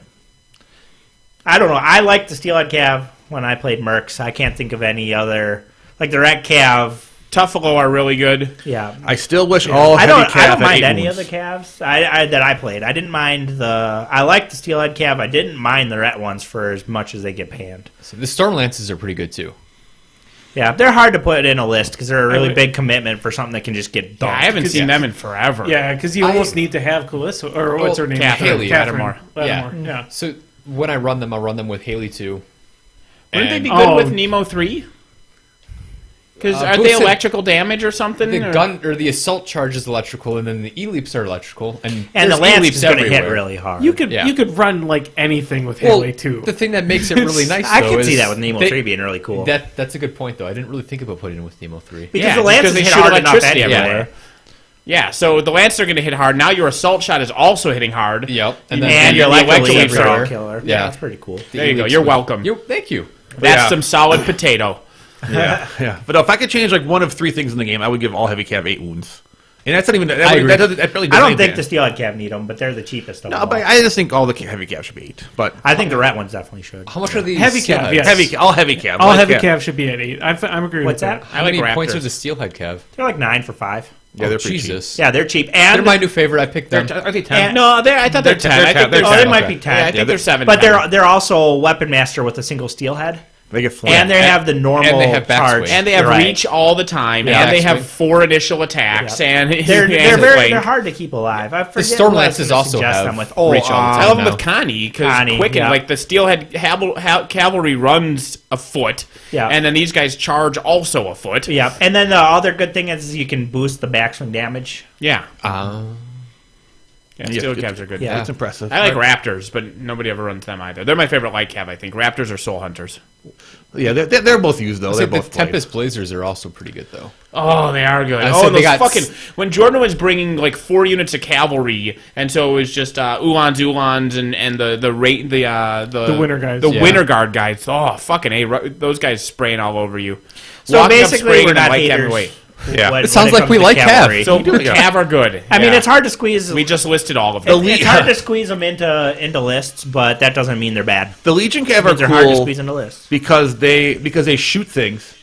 I don't know. I liked the Steelhead Cav when I played Mercs. I can't think of any other. Like the Rat Cav. Tuffalo are really good. Yeah. I still wish all I heavy don't cav had mind 8 any wounds. of the calves that I played. I didn't mind the. I liked the Steelhead Cav. I didn't mind the Rat ones for as much as they get panned. So the Storm Lances are pretty good too. Yeah, they're hard to put in a list because they're a really big commitment for something that can just get Yeah, dumped. I haven't seen them in forever. Yeah, because you almost need to have Callisto, or what's her name? Catherine. Catherine. Lattimore. Yeah. So when I run them, I'll run them with Haley too. Wouldn't they And be good Oh. with Nemo 3? Because are who they said- electrical damage or something? The or- gun or the assault charge is electrical, and then the E-leaps are electrical, and and the there's lance E-leaps is going to hit everywhere. really hard. You could Yeah. you could run like anything with Well, Haley too. the thing that makes it really nice, I though, can is see that with Nemo they- 3 being really cool. That's a good point, though. I didn't really think about putting it with Nemo 3. because Yeah, the because lances they hit shoot hard enough electricity anyway. everywhere. Yeah, so the Lancer are going to hit hard. Now your assault shot is also hitting hard. Yep, And, then your the electrical electric leaps are all everywhere. killer. Yeah. That's pretty cool. There you go. You're welcome. Thank you. That's Yeah. some solid potato. Yeah. But if I could change like one of 3 things in the game, I would give all heavy cav 8 wounds. And that's not even. agree. That really I does don't anything. think the Steelhead Cav need them, but they're the cheapest of No, them but all. I just think all the heavy cab should be 8. But I think the rat ones definitely should. How much are these? Heavy cav, yes. all heavy cab. All light heavy cab. cav should be at 8. I'm agreeing What's with that? How like many points Raptors. are the steelhead cav? They're like 9 for 5. Yeah, they're pretty cheap. Jesus. Yeah, they're cheap. They're And my new favorite. I picked them. Are they 10? And- No, I thought they're 10. I think they're they're oh, 10. they might be Okay. 10. Yeah, I think they're 7. But they're also Weapon Master with a single steelhead. They get flat. And they have the normal and they have charge. backswing. And they have Right. reach all the time, Yeah, and they have backswing. 4 initial attacks, Yep. and They're and very flank. they're hard to keep alive. I forget Storm who I was Lances gonna also suggest have them with. reach all the I time. love them now. with Connie because Connie, Quicken, yeah. like the Steelhead cavalry runs a foot, Yeah. and then these guys charge also a foot. Yeah, and then the other good thing is you can boost the backswing damage. Yeah, Yeah, Steel it's- Cavs are good. Yeah. It's impressive. I like Raptors, but nobody ever runs them either. They're my favorite light cav, I think. Raptors are Soul Hunters. Yeah, they're both used though. I'd say They're the both played. Tempest Blazers are also pretty good though. Oh, they are good. I Oh, said and they those got fucking when Jordan was bringing like 4 units of cavalry, and so it was just Ulans and the winter guys. the Yeah. winter guard guys. Oh, fucking A, those guys spraying all over you. So Walking up, basically, spraying, we're and then not light cav haters. away. Yeah. when It sounds it like comes we to like Cav. cavalry. So cav are good. I mean, Yeah. it's hard to squeeze. We just listed all of them. It's hard to squeeze them into lists, but that doesn't mean they're bad. The Legion Cav It means are they're hard to cool squeeze into lists. because they shoot things.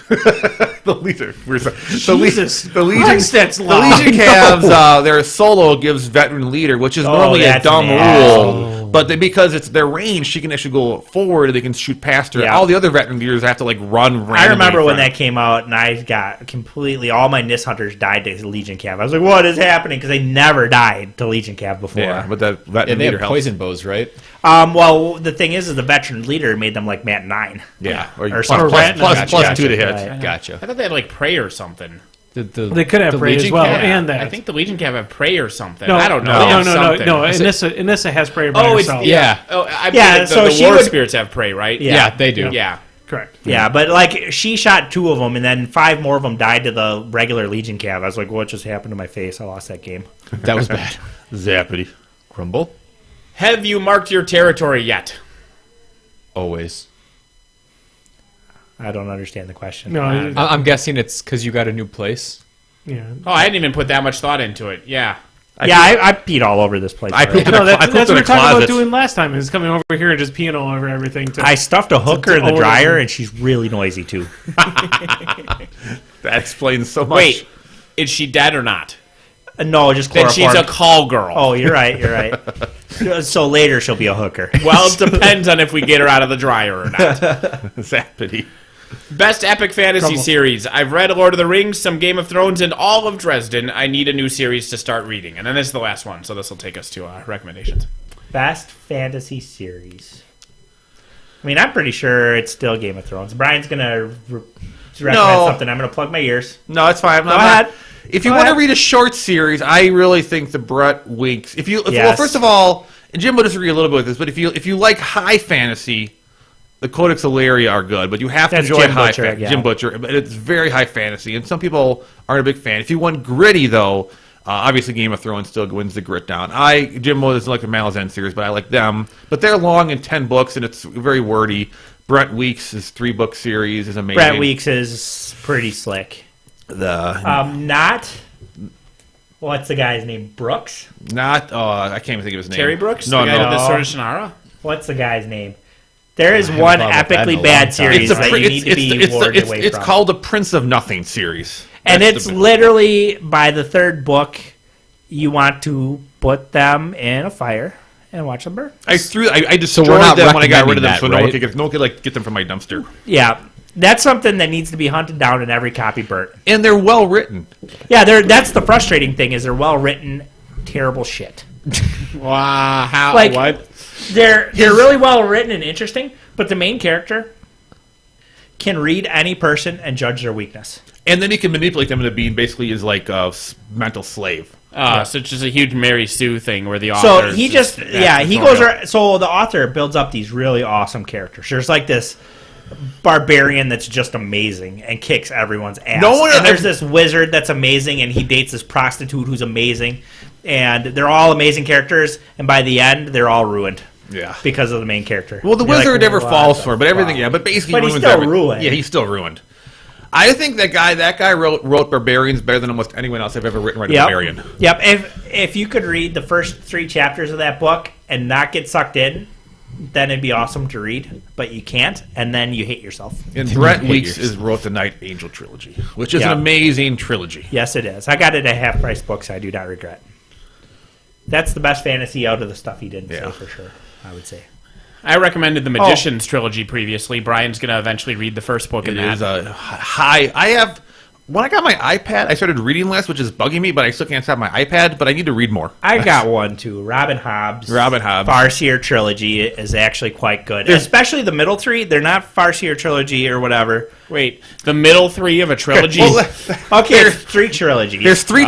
The leader. Jesus the Legion. Christ, that's The loud. Legion Cavs. Their solo gives veteran leader, which is normally a that's dumb nasty. rule. But because it's their range, she can actually go forward. And they can shoot past her. Yeah. All the other veteran leaders have to like run. Randomly I remember in when front. that came out, and I got completely all my Nis hunters died to Legion Cav. I was like, "What is happening?" Because they never died to Legion Cav before. Yeah, but that veteran And they leader have helps. poison bows, right? Well, the thing is the veteran leader made them like Mat 9. Yeah, Or plus, something. plus, Rat- plus, Gotcha, plus gotcha. 2 to hit. Right. Gotcha. I thought they had like prey or something. They could have the prey as Legion well, Cav? and that. I think the Legion Cav have prey or something. No, I don't know. They have something. no. Inissa has prey by Oh, it's herself. yeah. Oh, I mean, Yeah, the, so the she war would- spirits have prey, right? Yeah. They do. Yeah. Correct. Yeah, but like she shot 2 of them, and then 5 more of them died to the regular Legion Cav. I was like, "What just happened to my face? I lost that game." That was bad. Zappity. Grumble? Have you marked your territory yet? Always. I don't understand the question. No, I'm guessing it's because you got a new place. yeah. Oh, I didn't even put that much thought into it. Yeah. I peed all over this place. I already. pooped in No, a, that's I pooped what in we a were talking about closet. doing last time. Is coming over here and just peeing all over everything. I stuffed a hooker in the own dryer, it. and she's really noisy too. That explains so much. Wait, is she dead or not? No, just Then chloroform. she's a call girl. Oh, you're right. You're right. So later she'll be a hooker. Well, it depends on if we get her out of the dryer or not. Zappity. Best epic fantasy series. I've read Lord of the Rings, some Game of Thrones, and all of Dresden. I need a new series to start reading. And then this is the last one, so this will take us to recommendations. Best fantasy series. I mean, I'm pretty sure it's still Game of Thrones. Brian's gonna recommend something. I'm gonna plug my ears. No, it's fine. Go ahead. If you Go want to ahead. read a short series, I really think the Brett Weeks. Well, Yes. first of all, and Jim will disagree a little bit with this, but if you like high fantasy, the Codex Ilaria are good, but you have to That's enjoy Jim high Butcher, fantasy. yeah. Jim Butcher, but it's very high fantasy, and some people aren't a big fan. If you want gritty, though, obviously Game of Thrones still wins the grit down. Jim doesn't like the Malazan series, but I like them. But they're long in 10 books, and it's very wordy. Brett Weeks' 3-book series is amazing. Brett Weeks is pretty slick. Not. What's the guy's name? Brooks. I can't even think of his name. Terry Brooks? No, the guy no. with the Sword of Shannara? What's the guy's name? There is haven't one thought about that in epically a long bad time. series that you need to be warded away it's from. called the Prince of Nothing series. And That's it's the- literally by the 3rd book, you want to put them in a fire and watch them burn. I destroyed we're not them when I got rid of them, recommending so that, no one could get them from my dumpster. Yeah, that's something that needs to be hunted down and every copy burnt. And they're well written. Yeah, that's the frustrating thing is they're well written, terrible shit. Wow. How? Like- what? They're really well written and interesting, but the main character can read any person and judge their weakness. And then you can manipulate them into being basically is like a mental slave. So it's just a huge Mary Sue thing where the So author. he just he goes so the author builds up these really awesome characters. There's like this barbarian that's just amazing and kicks everyone's ass. No one- and there's this wizard that's amazing and he dates this prostitute who's amazing, and they're all amazing characters. And by the end, they're all ruined. Yeah. Because of the main character. Well, the You're wizard like, never what falls the for it, but everything, fuck? yeah. But basically, But he's ruins still everything. ruined. Yeah, he's still ruined. I think that guy wrote Barbarians better than almost anyone else I've ever written a Barbarian. Yep. If you could read the first 3 chapters of that book and not get sucked in, then it'd be awesome to read. But you can't, and then you hate yourself. And Brett Weeks wrote the Night Angel trilogy, which is an amazing trilogy. Yes, it is. I got it at half price books. I do not regret. That's the best fantasy out of the stuff he didn't say for sure. I would say. I recommended the Magician's trilogy previously. Brian's going to eventually read the first book in that. It is a high. When I got my iPad, I started reading less, which is bugging me, but I still can't stop my iPad, but I need to read more. I got one, too. Robin Hobb's Farseer trilogy is actually quite good. Especially the middle 3. They're not Farseer trilogy or whatever. Wait, the middle 3 of a trilogy? Okay, there's 3 trilogies. There's 3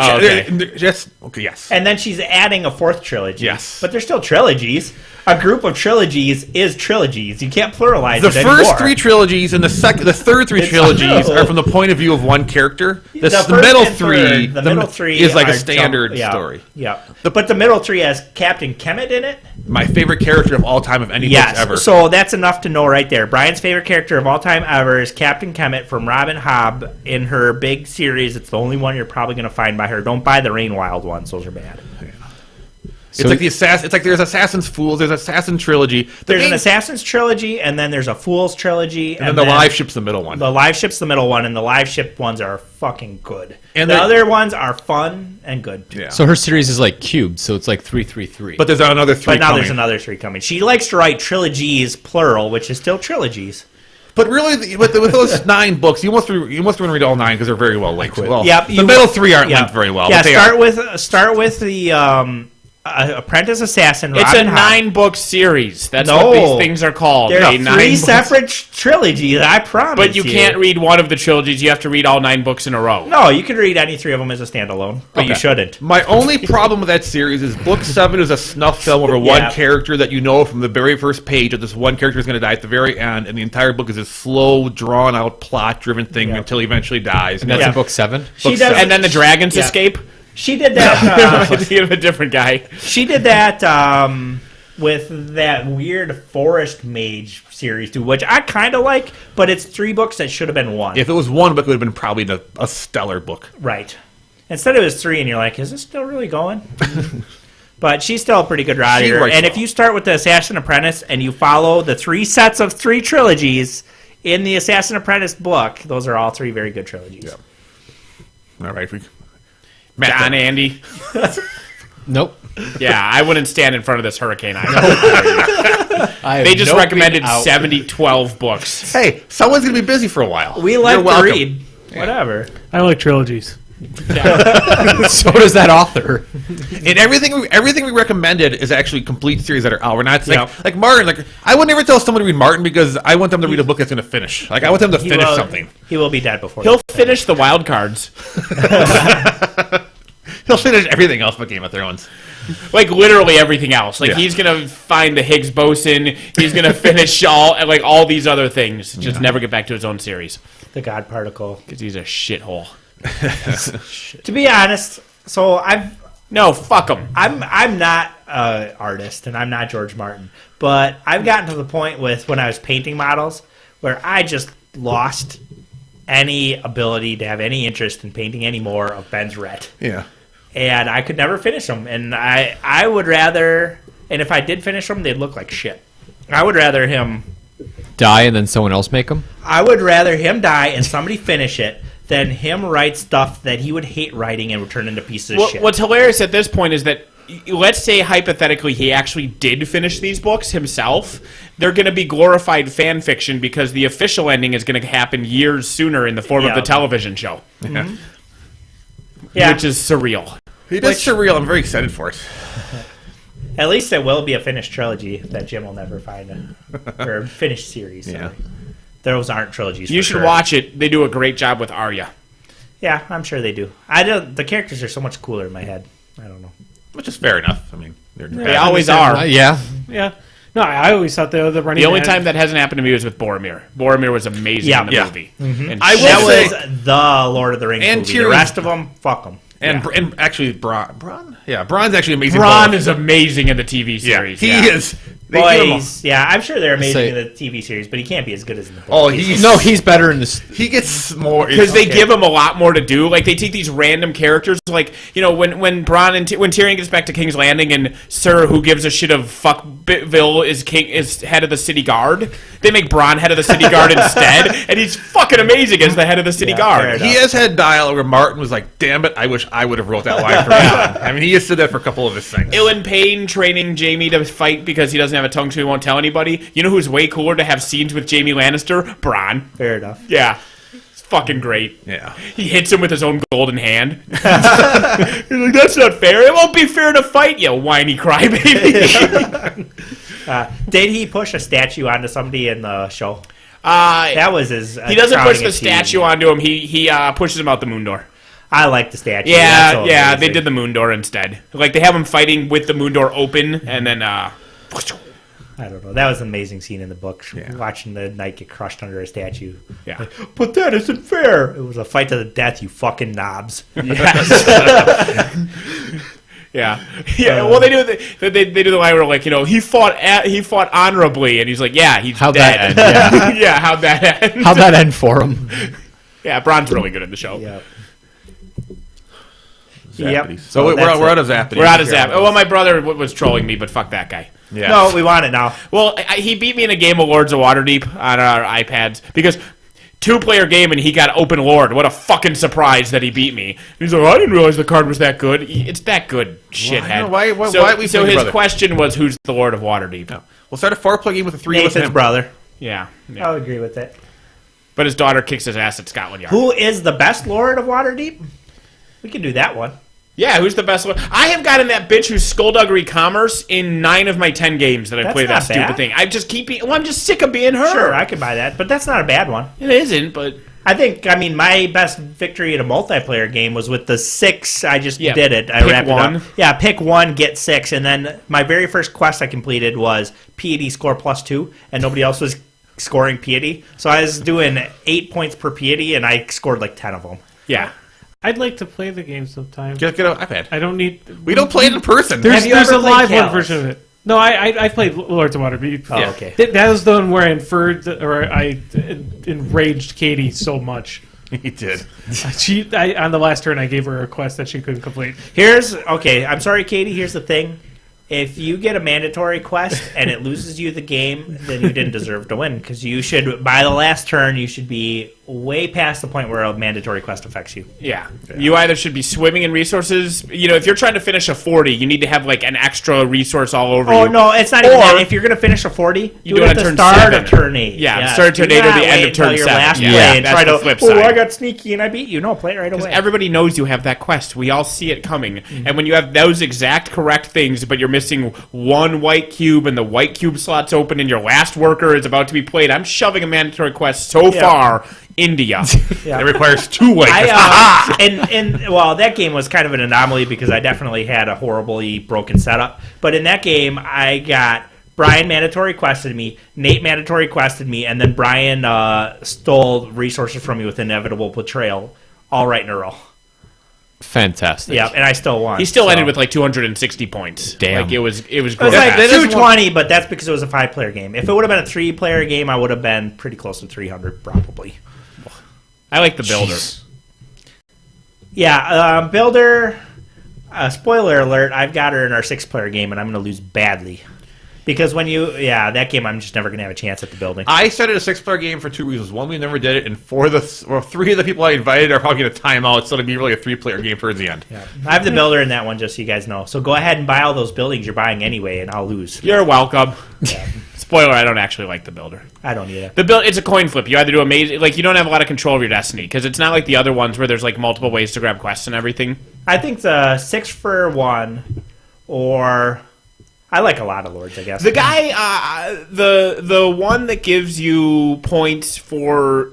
yes. And then she's adding a 4th trilogy. Yes. But they're still trilogies. A group of trilogies is trilogies. You can't pluralize the it anymore. first 3 trilogies and the third 3 trilogies are from the point of view of one character. The middle 3, the middle 3 is like a standard story. Yeah. But the middle 3 has Captain Kemet in it. My favorite character of all time of any books ever. So that's enough to know right there. Brian's favorite character of all time ever is Captain Kemet from Robin Hobb in her big series. It's the only one you're probably going to find by her. Don't buy the Rainwild ones; those are bad. It's like It's like there's Assassin's Fools. There's Assassin trilogy. There's an Assassin's trilogy, and then there's a Fool's trilogy, and then the Live Ship's the middle one. The Live Ship's the middle one, and the Live Ship ones are fucking good. And the other ones are fun and good too. Yeah. So her series is like cubed, so it's like 333. But there's another 3. But now there's another 3 coming. She likes to write trilogies plural, which is still trilogies. But really, with those 9 books, you must want to read all 9 because they're very well linked. Well, the middle 3 aren't linked very well. Yeah, start with the Apprentice Assassin. It's Robin a Hobb. 9-book series. That's what these things are called. There are 3 separate trilogies. I promise. But you can't read one of the trilogies. You have to read all 9 books in a row. No, you can read any 3 of them as a standalone, but you shouldn't. My only problem with that series is book 7 is a snuff film over one character that you know from the very first page that this one character is going to die at the very end, and the entire book is a slow, drawn-out, plot-driven thing until he eventually dies. And that's in book 7? And then the dragons escape? She did that. Thinking of a different guy. She did that with that weird Forest Mage series too, which I kind of like, but it's 3 books that should have been 1. If it was 1 book, it would have been probably a stellar book. Right. Instead it was 3, and you're like, is this still really going? But she's still a pretty good writer. And if you start with the Assassin Apprentice and you follow the 3 sets of 3 trilogies in the Assassin Apprentice book, those are all 3 very good trilogies. Yeah. All right. John Andy. Nope. Yeah, I wouldn't stand in front of this hurricane. They just recommended 12 books. Hey, someone's going to be busy for a while. We like to read. Whatever. I like trilogies. So does that author. And everything we recommended is actually complete series that are out. We're not like Martin. Like I would never tell someone to read Martin because I want them to read a book that's going to finish. Like I want them to finish something. He will be dead before. He'll finish the wild cards. He'll finish everything else but Game of Thrones. Like literally everything else. Like he's gonna find the Higgs boson. He's gonna finish all these other things. Just never get back to his own series. The God Particle, because he's a shithole. To be honest, fuck him. I'm not an artist and I'm not George Martin, but I've gotten to the point with when I was painting models where I just lost any ability to have any interest in painting any more of Ben's Ret. Yeah. And I could never finish them. And I would rather, and if I did finish them, they'd look like shit. I would rather him die and then someone else make them? I would rather him die and somebody finish it than him write stuff that he would hate writing and would turn into pieces of shit. What's hilarious at this point is that, let's say hypothetically he actually did finish these books himself. They're going to be glorified fan fiction because the official ending is going to happen years sooner in the form of the television show. Mm-hmm. Which is surreal. It is surreal. I'm very excited for it. At least it will be a finished trilogy that Jim will never find. Or a finished series. Sorry. Yeah. Those aren't trilogies. You should watch it. They do a great job with Arya. Yeah, I'm sure they do. The characters are so much cooler in my head. I don't know. Which is fair enough. I mean, they always are. Yeah. No, I always thought they were the running. The only time that hasn't happened to me was with Boromir. Boromir was amazing in the movie. Mm-hmm. And that was the Lord of the Rings movie. The rest of them, fuck them. And actually, Bronn? Yeah, Bronn's actually amazing. Bronn is amazing in the TV series. Yeah, he is Boys, yeah, I'm sure they're amazing Say- in the TV series, but he can't be as good as in the book. Oh, he's he's better in this. he gets more Because they give him a lot more to do. Like, they take these random characters, like, you know, when Bronn and when Tyrion gets back to King's Landing and Sir Who Gives a Shit of Fuckville is head of the city guard, they make Bronn head of the city guard instead, and he's fucking amazing as the head of the city guard. He has had dialogue where Martin was like, "Damn it, I wish I would have wrote that line for him." I mean, he has said that for a couple of his things. Ilan Payne training Jaime to fight because he doesn't have a tongue, so he won't tell anybody. You know who's way cooler to have scenes with Jaime Lannister? Bronn. Fair enough. Yeah. It's fucking great. Yeah. He hits him with his own golden hand. He's like, that's not fair. It won't be fair to fight, you whiny crybaby. Did he push a statue onto somebody in the show? He That was his. doesn't push the crowning statue achievement. onto him. He pushes him out the moon door. I like the statue. That's so Yeah, they amazing. did the moon door instead. Like, they have him fighting with the moon door open, and then, I don't know. That was an amazing scene in the book. Watching the knight get crushed under a statue. yeah. But that isn't fair. It was a fight to the death, you fucking knobs. Yeah. Well, they do the line where, like, you know, he fought honorably, and he's like, yeah, he's How'd dead. that end? Yeah. Yeah, how'd that end? How'd that end for him? Yeah, Bronn's really good in the show. Yep. Zappities. Yep. So we're that's out it. of Zappities. We're out of Zap. Well, my brother was trolling me, but fuck that guy. Yeah. No, we want it now. Well, he beat me in a game of Lords of Waterdeep on our iPads because 2-player game and he got open Lord. What a fucking surprise that he beat me. He's like, I didn't realize the card was that good. It's that good, shithead. Why we so playing his brother? question was, who's the Lord of Waterdeep? No. We'll start a 4-player game with a 3 with Nathan's him. brother. Yeah. I would agree with that. But his daughter kicks his ass at Scotland Yard. Who is the best Lord of Waterdeep? We can do that one. Yeah, who's the best Lord? I have gotten that bitch who's skullduggery commerce in 9 of my 10 games that I That's play that not stupid bad. thing. I just keep being... Well, I'm just sick of being her. Sure, I could buy that, but that's not a bad one. It isn't, but... I mean, my best victory in a multiplayer game was with the 6. I just Yeah, did it. I pick wrapped one. it up. Yeah, pick 1, get 6. And then my very first quest I completed was piety score +2, and nobody else was scoring piety. So I was doing 8 points per piety, and I scored like 10 of them. Yeah. I'd like to play the game sometime. Get an iPad. I don't need. We don't play it in person. There's Have you a ever played live one Callous? version of it. No, I played Lords of Waterdeep. Oh, okay. That was the one where I enraged Katie so much. He did. On the last turn, I gave her a quest that she couldn't complete. I'm sorry, Katie. Here's the thing. If you get a mandatory quest and it loses you the game, then you didn't deserve to win, because you should, by the last turn, you should be way past the point where a mandatory quest affects you. Yeah. You either should be swimming in resources. You know, if you're trying to finish a 40, you need to have, like, an extra resource all over you. Oh, no, it's not even Or- that. If you're going to finish a 40, You do do it it at on the turn start 7. of turn 8. Yeah, start of turn 8 or the not end wait of turn until your 7. last Yeah, play and that's try the to, flip oh, side. I got sneaky and I beat you. No, play it right away. Everybody knows you have that quest. We all see it coming. And when you have those exact correct things, but you're missing one white cube and the white cube slot's open and your last worker is about to be played, I'm shoving a mandatory quest so far, India. Yeah. It requires 2 white. Well, that game was kind of an anomaly because I definitely had a horribly broken setup. But in that game, I got Brian mandatory quested me, Nate mandatory quested me, and then Brian stole resources from me with inevitable betrayal, all right in a row. Fantastic. Yeah, and I still won. He still so. ended with like 260 points. Damn. Like it was It was great. like that is 220, but that's because it was a 5-player game. If it would have been a 3-player game, I would have been pretty close to 300, probably. I like the builder. Yeah, Builder, spoiler alert, I've got her in our 6-player game, and I'm going to lose badly. Because that game, I'm just never going to have a chance at the building. I started a 6-player game for 2 reasons. one, we never did it, and 3 of the people I invited are probably going to time out, so it'll be really a 3-player game towards the end. Yeah. I have the Builder in that one, just so you guys know. So go ahead and buy all those buildings you're buying anyway, and I'll lose. You're welcome. Spoiler, I don't actually like the builder. I don't either. It's a coin flip. You either do amazing, like you don't have a lot of control of your destiny because it's not like the other ones where there's like multiple ways to grab quests and everything. I think the 6 for 1, or I like a lot of Lords, I guess. The guy, the one that gives you points for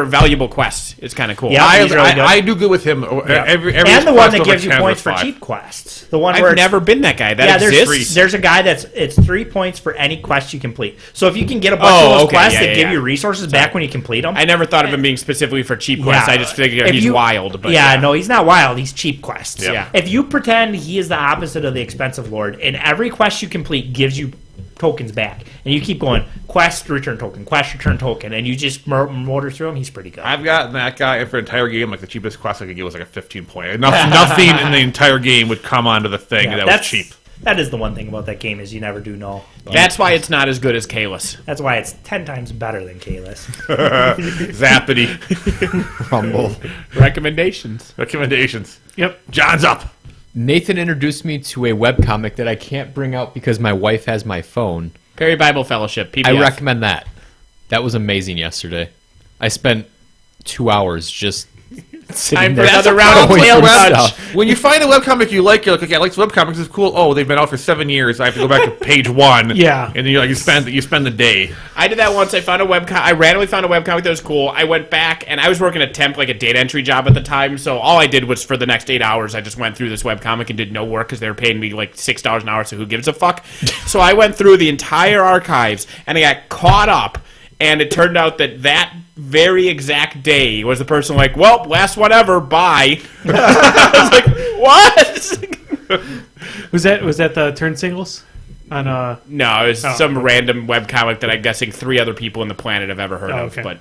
valuable quests is kind of cool. Yeah. He's really good. I do good with him. Yeah. Every and the one quest that over gives you 10 points was for 5. cheap quests. The one where I've never been that guy. That there's exists. there's a guy it's 3 points for any quest you complete. So if you can get a bunch Oh, of those okay, quests yeah, that yeah, give you yeah. resources back when you complete them. I never thought of him being specifically for cheap quests. I just figured If he's you- wild. But no, he's not wild. He's cheap quests. Yeah. If you pretend he is the opposite of the expensive lord, and every quest you complete gives you tokens back, and you keep going quest, return token, and you just motor through them. He's pretty good. I've gotten that guy, and for an entire game, like the cheapest quest I could get was like a 15 point. Nothing in the entire game would come onto the thing that was cheap. That is the one thing about that game is you never do know. That's why it's not as good as Kalis. That's why it's 10 times better than Kalis. Zappity. Rumble. Recommendations. Yep. John's up. Nathan introduced me to a webcomic that I can't bring out because my wife has my phone. Perry Bible Fellowship, PBF. I recommend that. That was amazing yesterday. I spent 2 hours just Time for there. another round of Wait tail for touch. stuff. When you find a webcomic you like, you're like, okay, I like this webcomic. It's cool. Oh, they've been out for 7 years. I have to go back to page 1. Yeah. And then you spend the day. I did that once. I randomly found a webcomic that was cool. I went back, and I was working a temp, like a data entry job at the time, so all I did was for the next 8 hours, I just went through this webcomic and did no work because they were paying me like $6 an hour, so who gives a fuck? So I went through the entire archives, and I got caught up, and it turned out that very exact day was the person like, well, last one ever, bye. I was like, what? Was that the turn singles? On No, it was some random webcomic that I'm guessing 3 other people on the planet have ever heard of. Okay. But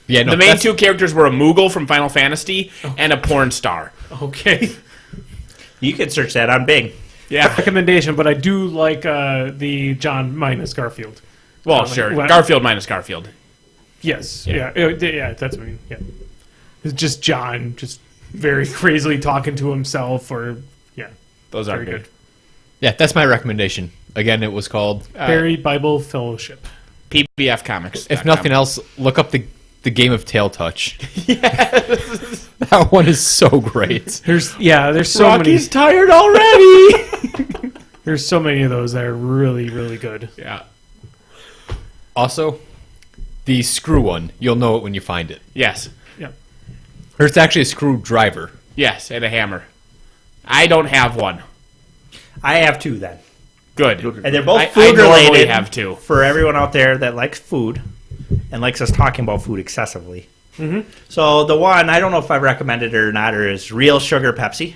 Yeah, no, the main 2 characters were a Moogle from Final Fantasy and a porn star. okay. You could search that on Bing. Yeah. Recommendation, but I do like the John minus Garfield. Well, sure. Well- Garfield minus Garfield. Yes. Yeah. That's what I mean. Yeah. It's just John, just very crazily talking to himself, or Those are very good. Yeah, that's my recommendation. Again, it was called, Perry Bible Fellowship. PBF Comics. if nothing else, look up the game of Tail Touch. Yes. That one is so great. There's so Rocky's tired already. many. There's so many of those that are really, really good. Yeah. Also, the screw one, you'll know it when you find it. Yes. Yeah. Or it's actually a screwdriver. Yes, and a hammer. I don't have one. I have 2 then. Good. And they're both I food normally related. have 2. For everyone out there that likes food and likes us talking about food excessively. Mm-hmm. So the one, I don't know if I've recommended it or not, is Real Sugar Pepsi.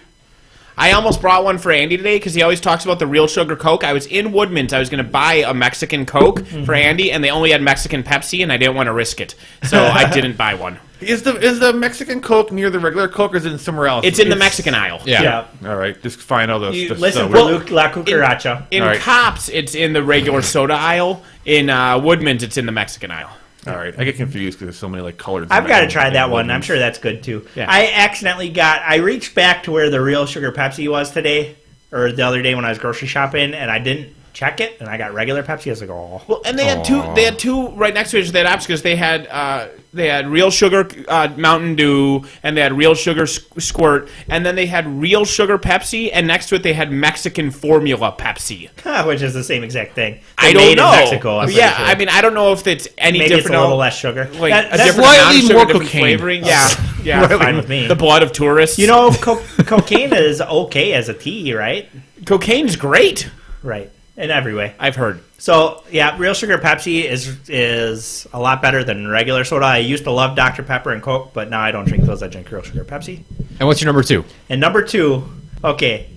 I almost brought one for Andy today because he always talks about the real sugar Coke. I was in Woodman's. I was going to buy a Mexican Coke for Andy, and they only had Mexican Pepsi, and I didn't want to risk it. So I didn't buy one. Is the Mexican Coke near the regular Coke, or is it somewhere else? It's in the Mexican aisle. Yeah. All right, just find all those. You listen for Luke La Cucaracha. In All right. Cops, it's in the regular soda aisle. In Woodman's, it's in the Mexican aisle. All right, I get confused because there's so many like colors. I've got to try that one. I'm sure that's good too. Yeah. I reached back to where the Real Sugar Pepsi was today, or the other day when I was grocery shopping, and I didn't check it, and I got regular Pepsi. I was like, oh. Well, and they had 2. They had 2 right next to each other. They had options because they had real sugar Mountain Dew, and they had real sugar Squirt, and then they had real sugar Pepsi, and next to it they had Mexican formula Pepsi. Which is the same exact thing. I They're don't made know. in Mexico. I'm pretty Yeah, sure. I mean, I don't know if it's any Maybe different. it's a little less sugar. Like That's a different slightly amount of sugar, more different cocaine. flavoring. Yeah, yeah. fine with me. The blood of tourists. You know, cocaine is okay as a tea, right? cocaine's great. Right. In every way. I've heard. So, yeah, Real Sugar Pepsi is a lot better than regular soda. I used to love Dr. Pepper and Coke, but now I don't drink those. I drink Real Sugar Pepsi. And what's your number 2? And number 2, okay,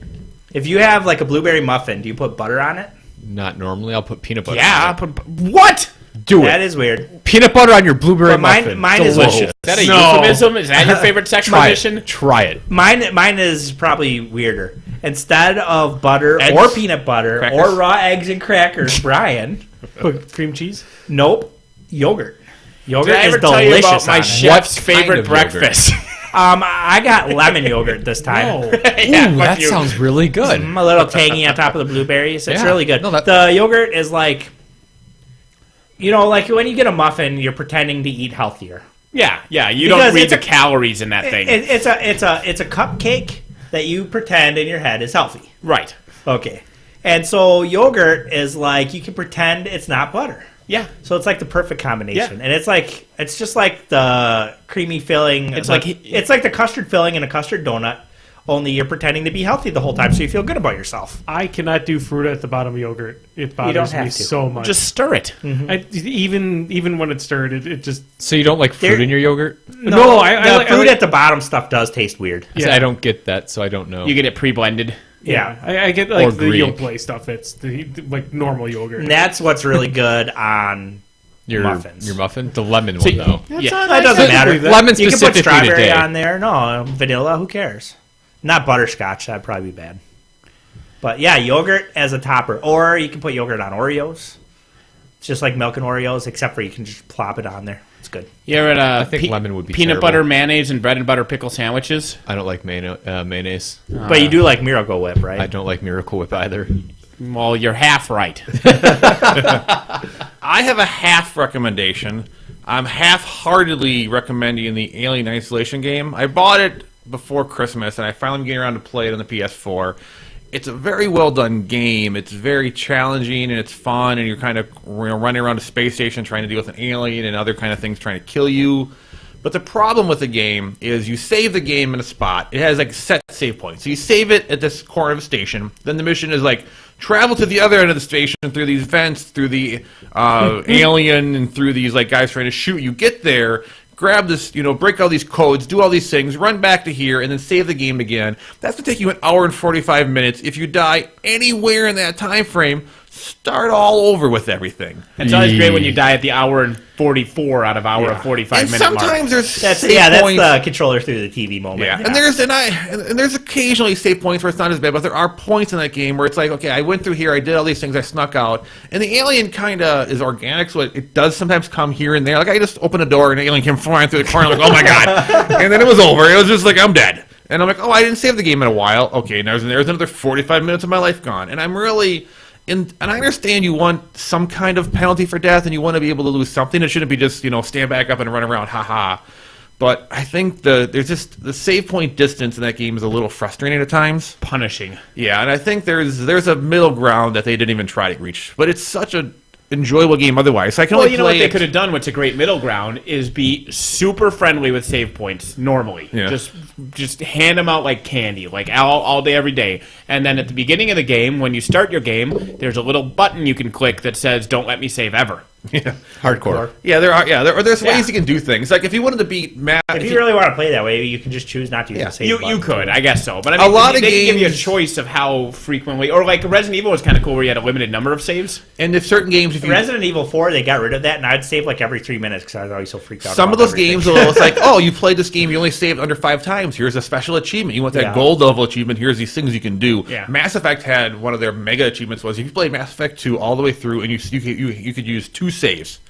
if you have like a blueberry muffin, do you put butter on it? Not normally. I'll put peanut butter Yeah. on it. What? Do That it. is weird. Peanut butter on your blueberry But muffin. mine is delicious. Is that a No. euphemism? Is that your favorite sexual Try addition? it. Try it. Mine is probably weirder. Instead of butter Eggs? or peanut butter Crackers? or raw eggs and crackers, Brian, Put cream cheese. nope, yogurt. Yogurt Did I ever is tell you delicious about my on it. chef's What kind favorite of yogurt? breakfast? I got lemon yogurt this time. No. Yeah, Ooh, fuck that you. sounds really good. A little tangy on top of the blueberries. It's Yeah. really good. No, that- The yogurt is like, like when you get a muffin, you're pretending to eat healthier. Yeah, yeah. You Because don't read it's the a- calories in that thing. It's a cupcake that you pretend in your head is healthy. Right. Okay. And so yogurt is like you can pretend it's not butter. Yeah. So it's like the perfect combination. Yeah. And it's just like the creamy filling. It's it's like the custard filling in a custard donut, only you're pretending to be healthy the whole time so you feel good about yourself. I cannot do fruit at the bottom of yogurt. It bothers have me to. so much. Just stir it. Even when it's stirred, it just So you don't like fruit There- in your yogurt? No, I the like- fruit at the bottom stuff does taste weird. Yeah. I don't get that, so I don't know. You get it pre-blended. Yeah, I get like Or the Greek. Yoplait stuff. It's the like normal yogurt. And that's what's really good on Your muffins. Your muffin, the lemon one though. That doesn't matter. Lemon You can put specifically strawberry today. on there. No, vanilla. Who cares? Not butterscotch. That'd probably be bad. But yeah, yogurt as a topper, or you can put yogurt on Oreos. It's just like milk and Oreos, except for you can just plop it on there. It's good. You ever had I think lemon would be peanut terrible. butter, mayonnaise, and bread and butter pickle sandwiches? I don't like mayonnaise. But you do like Miracle Whip, right? I don't like Miracle Whip either. Well, you're half right. I have a half recommendation. I'm half-heartedly recommending the Alien Isolation game. I bought it before Christmas, and I finally getting around to play it on the PS4. It's a very well-done game. It's very challenging, and it's fun, and you're kind of running around a space station trying to deal with an alien and other kind of things trying to kill you. But the problem with the game is you save the game in a spot. It has like set save points. So you save it at this corner of a station. Then the mission is like travel to the other end of the station through these vents, through the alien, and through these like guys trying to shoot you. Get there, grab this, break all these codes, do all these things, run back to here, and then save the game again. That's going to take you an hour and 45 minutes. If you die anywhere in that time frame, start all over with everything. It's always great when you die at the hour and 44 out of hour and 45 And minute mark. sometimes there's That's save that's points. the controller through the TV moment. Yeah, and there's occasionally save points where it's not as bad, but there are points in that game where it's like, okay, I went through here, I did all these things, I snuck out, and the alien kind of is organic, so it does sometimes come here and there. Like I just opened a door and an alien came flying through the corner, I'm like, oh my god, and then it was over. It was just like I'm dead, and I'm like, oh, I didn't save the game in a while. Okay, now there's another 45 minutes of my life gone, and I'm really. And I understand you want some kind of penalty for death, and you want to be able to lose something. It shouldn't be just stand back up and run around, haha. But I think there's just the save point distance in that game is a little frustrating at times. Punishing. Yeah, and I think there's a middle ground that they didn't even try to reach. But it's such a enjoyable game otherwise. So I can Well, only you know what play they it. could have done, what's a great middle ground, is be super friendly with save points normally. Yeah. Just hand them out like candy, like all day, every day. And then at the beginning of the game, when you start your game, there's a little button you can click that says, don't let me save ever. Yeah. Hardcore. Yeah, there's Yeah. ways you can do things. Like if you wanted to beat Matt, If you really want to play that way, you can just choose not to use the save You button. could, I guess so. But I mean, A lot of they can give you a games- choice of how frequently, or like Resident Evil was kind of cool where you had a limited number of saves. and if certain games, if you Resident Evil 4, they got rid of that, and I'd save like every 3 minutes because I was always so freaked out. some of about those everything. games, though, it's like, oh, you played this game, you only saved under 5 times. Here's a special achievement. You want that Yeah. gold level achievement. Here's these things you can do. Yeah. Mass Effect had one of their mega achievements was if you played Mass Effect 2 all the way through, and you could use 2 saves.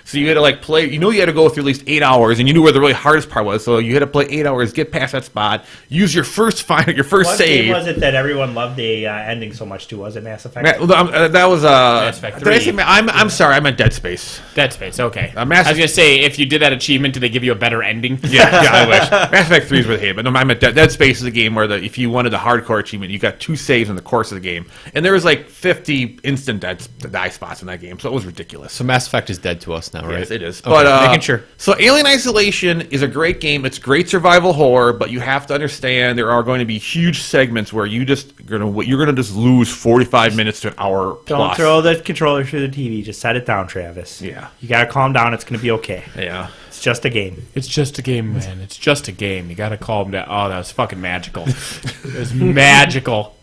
So you had to like play. You had to go through at least 8 hours, and you knew where the really hardest part was. So you had to play 8 hours, get past that spot, use your first What save. game was it that everyone loved the ending so much to? Was it Mass Effect? That was Mass Effect Did I say 3. I'm sorry. I meant Dead Space. Dead Space, okay. Mass- I was going to say, if you did that achievement, did they give you a better ending? Yeah, I wish. Mass Effect 3 is where they hate it, but no, I meant Dead Space is a game where if you wanted the hardcore achievement, you got 2 saves in the course of the game, and there was like 50 instant die spots in that game, so it was ridiculous. So Mass Effect is dead to us now, right? Yes, it is. Okay, But making sure. So Alien Isolation is a great game. It's great survival horror, but you have to understand there are going to be huge segments where you're gonna just lose 45 minutes to an hour Don't plus. throw the controller through the TV. Just set it down, Travis. Yeah. You got to calm down. It's going to be okay. Yeah. It's just a game. It's just a game, man. It's just a game. You got to calm down. Oh, that was fucking magical. It was magical.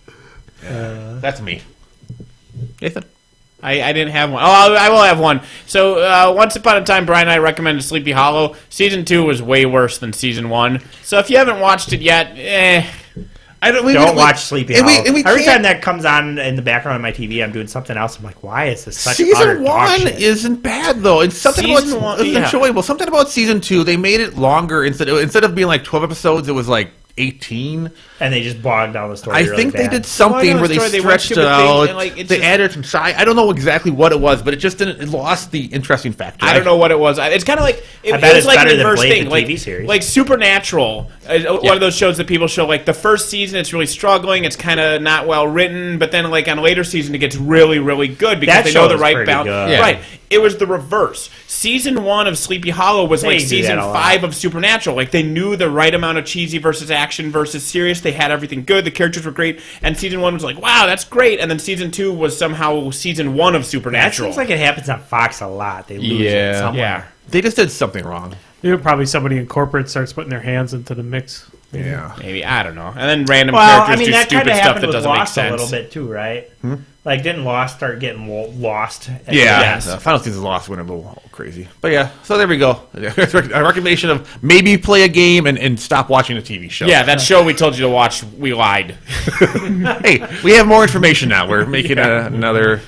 That's me. Nathan. I didn't have one. Oh, I will have one. So, once upon a time, Brian and I recommended Sleepy Hollow. Season 2 was way worse than Season 1. So, if you haven't watched it yet, Don't watch Sleepy and we- Hollow. and we Every can't- time that comes on in the background of my TV, I'm doing something else. I'm like, why is this such utter Season dog 1 shit? isn't bad though. It's something Season about one- it's yeah. enjoyable. Something about Season 2, they made it longer instead of being like 12 episodes, it was like 18. And they just bogged down the story. I really think they bad. did something Well, I know where the they story, they went stretched stupid it things, out. and, like, it's they just- added some side. I don't know exactly what it was, but it just didn't. It lost the interesting factor. I don't know what it was. It's kind of like it, I bet it was it's like better an than inverse Blade, thing, the like TV series. like Supernatural. One of those shows that people show. Like the first season, it's really struggling. It's kind of not well written, but then like on a later season, it gets really, really good because That they show know the was right pretty balance. good. Yeah. Right. It was the reverse. Season 1 of Sleepy Hollow was They like do that season a lot. 5 of Supernatural. Like they knew the right amount of cheesy versus action versus serious. They had everything good. The characters were great. And season 1 was like, wow, that's great. And then season 2 was somehow season 1 of That Supernatural. seems like it happens on Fox a lot. They lose it Yeah. somewhere. yeah. They just did something wrong. Probably somebody in corporate starts putting their hands into the mix. Yeah. Maybe, I don't know. And then random Well, characters I mean, do that kind stupid of stuff happened that with doesn't make Lost a little sense. bit too, right? Like, didn't Lost start getting lost? Yeah, Yes. the Final Season Lost went a little crazy. But yeah, so there we go. A recommendation of maybe play a game and stop watching a TV show. Yeah, that show we told you to watch, we lied. Hey, we have more information now. We're making another...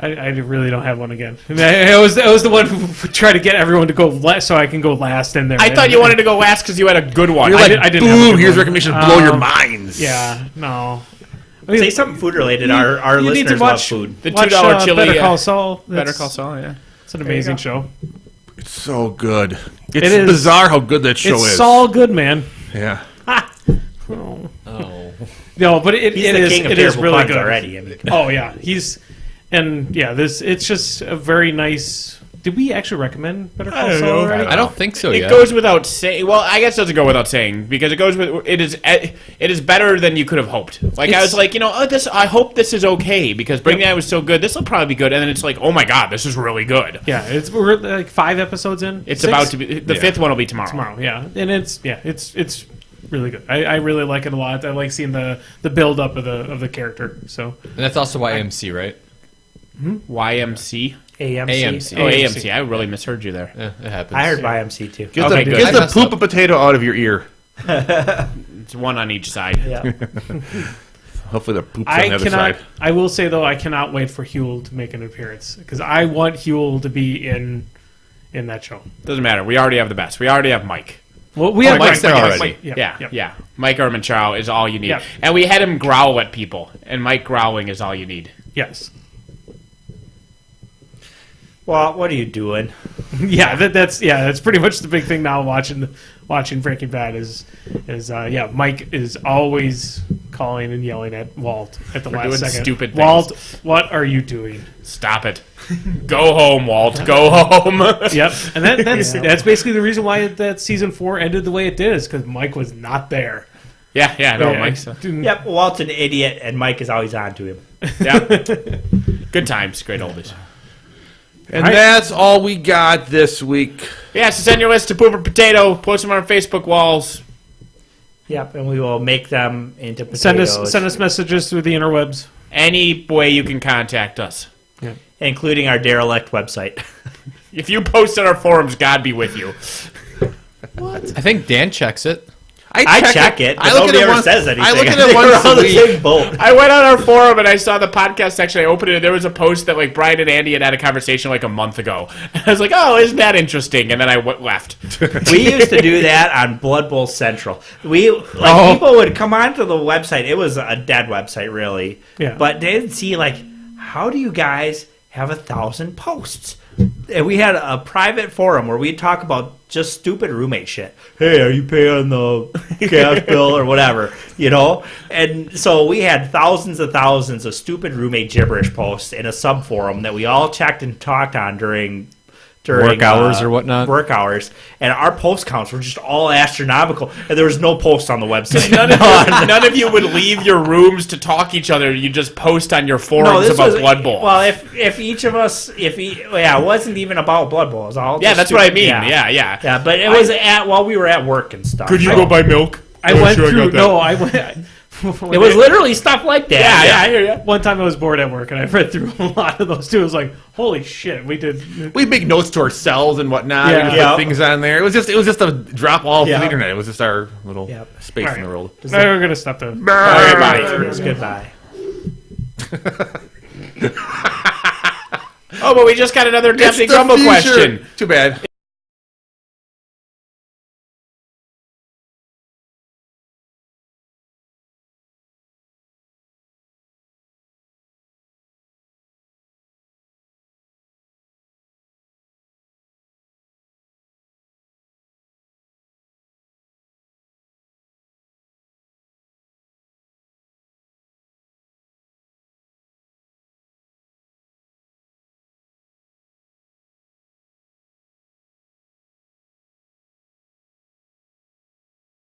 I really don't have one again. I was the one who tried to get everyone to go last so I can go last in there. I thought you wanted to go last because you had a good one. You're like, I didn't have a boom, good here's one. recommendations blow your minds. Yeah, no. Say something food related. Our you need to listeners love watch- food. The Watch, $2 chili. Better Call Saul. Better Call Saul, yeah. It's an amazing show. It's so good. It's It is. bizarre how good that show It's is. Saul Goodman. Yeah. Oh. No, but it He's is the king of it is terrible really puns good already. I mean, Oh yeah, it's just a very nice. Did we actually recommend Better Call Saul already? I don't think so It yet. goes without saying. Well, I guess it doesn't go without saying because it goes with. It is better than you could have hoped. Like I was like, this. I hope this is okay because Breaking Bad was so good. This will probably be good. And then it's like, oh my god, this is really good. Yeah, we're like 5 episodes in. It's 6? about to be the fifth one will be tomorrow. tomorrow. Yeah, and it's really good. I really like it a lot. I like seeing the build up of the character. So And that's also why AMC, right? YMC. AMC. Oh, AMC. I really misheard you there. Yeah, it happens. I heard YMC too. Get Okay, the, good. get I the messed poop up. of potato out of your ear. It's one on each side. Yeah. Hopefully the poop's on the I other cannot. side. I will say though, I cannot wait for Huel to make an appearance because I want Huel to be in that show. Doesn't matter. We already have the best. We already have Mike. Well, we have Mike's there already. Mike, Yeah. Mike Ehrmanchow is all you need. Yeah. And we had him growl at people, and Mike growling is all you need. Yes. Well, what are you doing? Yeah, that's pretty much the big thing now. Watching Breaking Bad is Mike is always calling and yelling at Walt at the last doing second. stupid things. Walt, what are you doing? Stop it. Go home, Walt. Go home. Yep, and that's basically the reason why that season 4 ended the way it did is because Mike was not there. Yeah, no, Mike's. Yep, Walt's an idiot, and Mike is always on to him. Yeah. Good times. Great oldies. And that's all we got this week. Yeah, so send your list to Poop or Potato. Post them on our Facebook walls. Yep, and we will make them into potatoes. Send us messages through the interwebs. Any way you can contact us. including our derelict website. If you post on our forums, God be with you. I think Dan checks it. I check it, but I look nobody at it ever once- says anything. I look at I it think once we're a on the week. same boat. I went on our forum and I saw the podcast section. I opened it and there was a post that like Brian and Andy had a conversation like a month ago. And I was like, oh, isn't that interesting? And then I left. We used to do that on Blood Bowl Central. People would come onto the website. It was a dead website, really. Yeah. But they'd see how do you guys have 1,000 posts? And we had a private forum where we'd talk about just stupid roommate shit. Hey, are you paying the gas bill or whatever? And so we had thousands of stupid roommate gibberish posts in a sub forum that we all checked and talked on during Work hours or whatnot? Work hours. And our post counts were just all astronomical. And there was no posts on the website. None of you would leave your rooms to talk each other. You just post on your forums about Blood Bowl. Well, if each of us, it wasn't even about Blood Bowl. It was all yeah, just that's what I stupid- mean. Yeah. Yeah, but it was while we were at work and stuff. Could you go buy milk? I went through. I went. It was literally stuff like that. Yeah, I hear you. One time I was bored at work and I read through a lot of those too. I was like, "Holy shit, we did." We make notes to ourselves and whatnot. Yeah. We Yeah. put things on there. It was just a drop all Yeah. for the internet. It was just our little Yep. space All in the right. world. No, we're gonna stop there. All right, bye. It was goodbye. Oh, but we just got another Daphne the Grumble future. question. Too bad.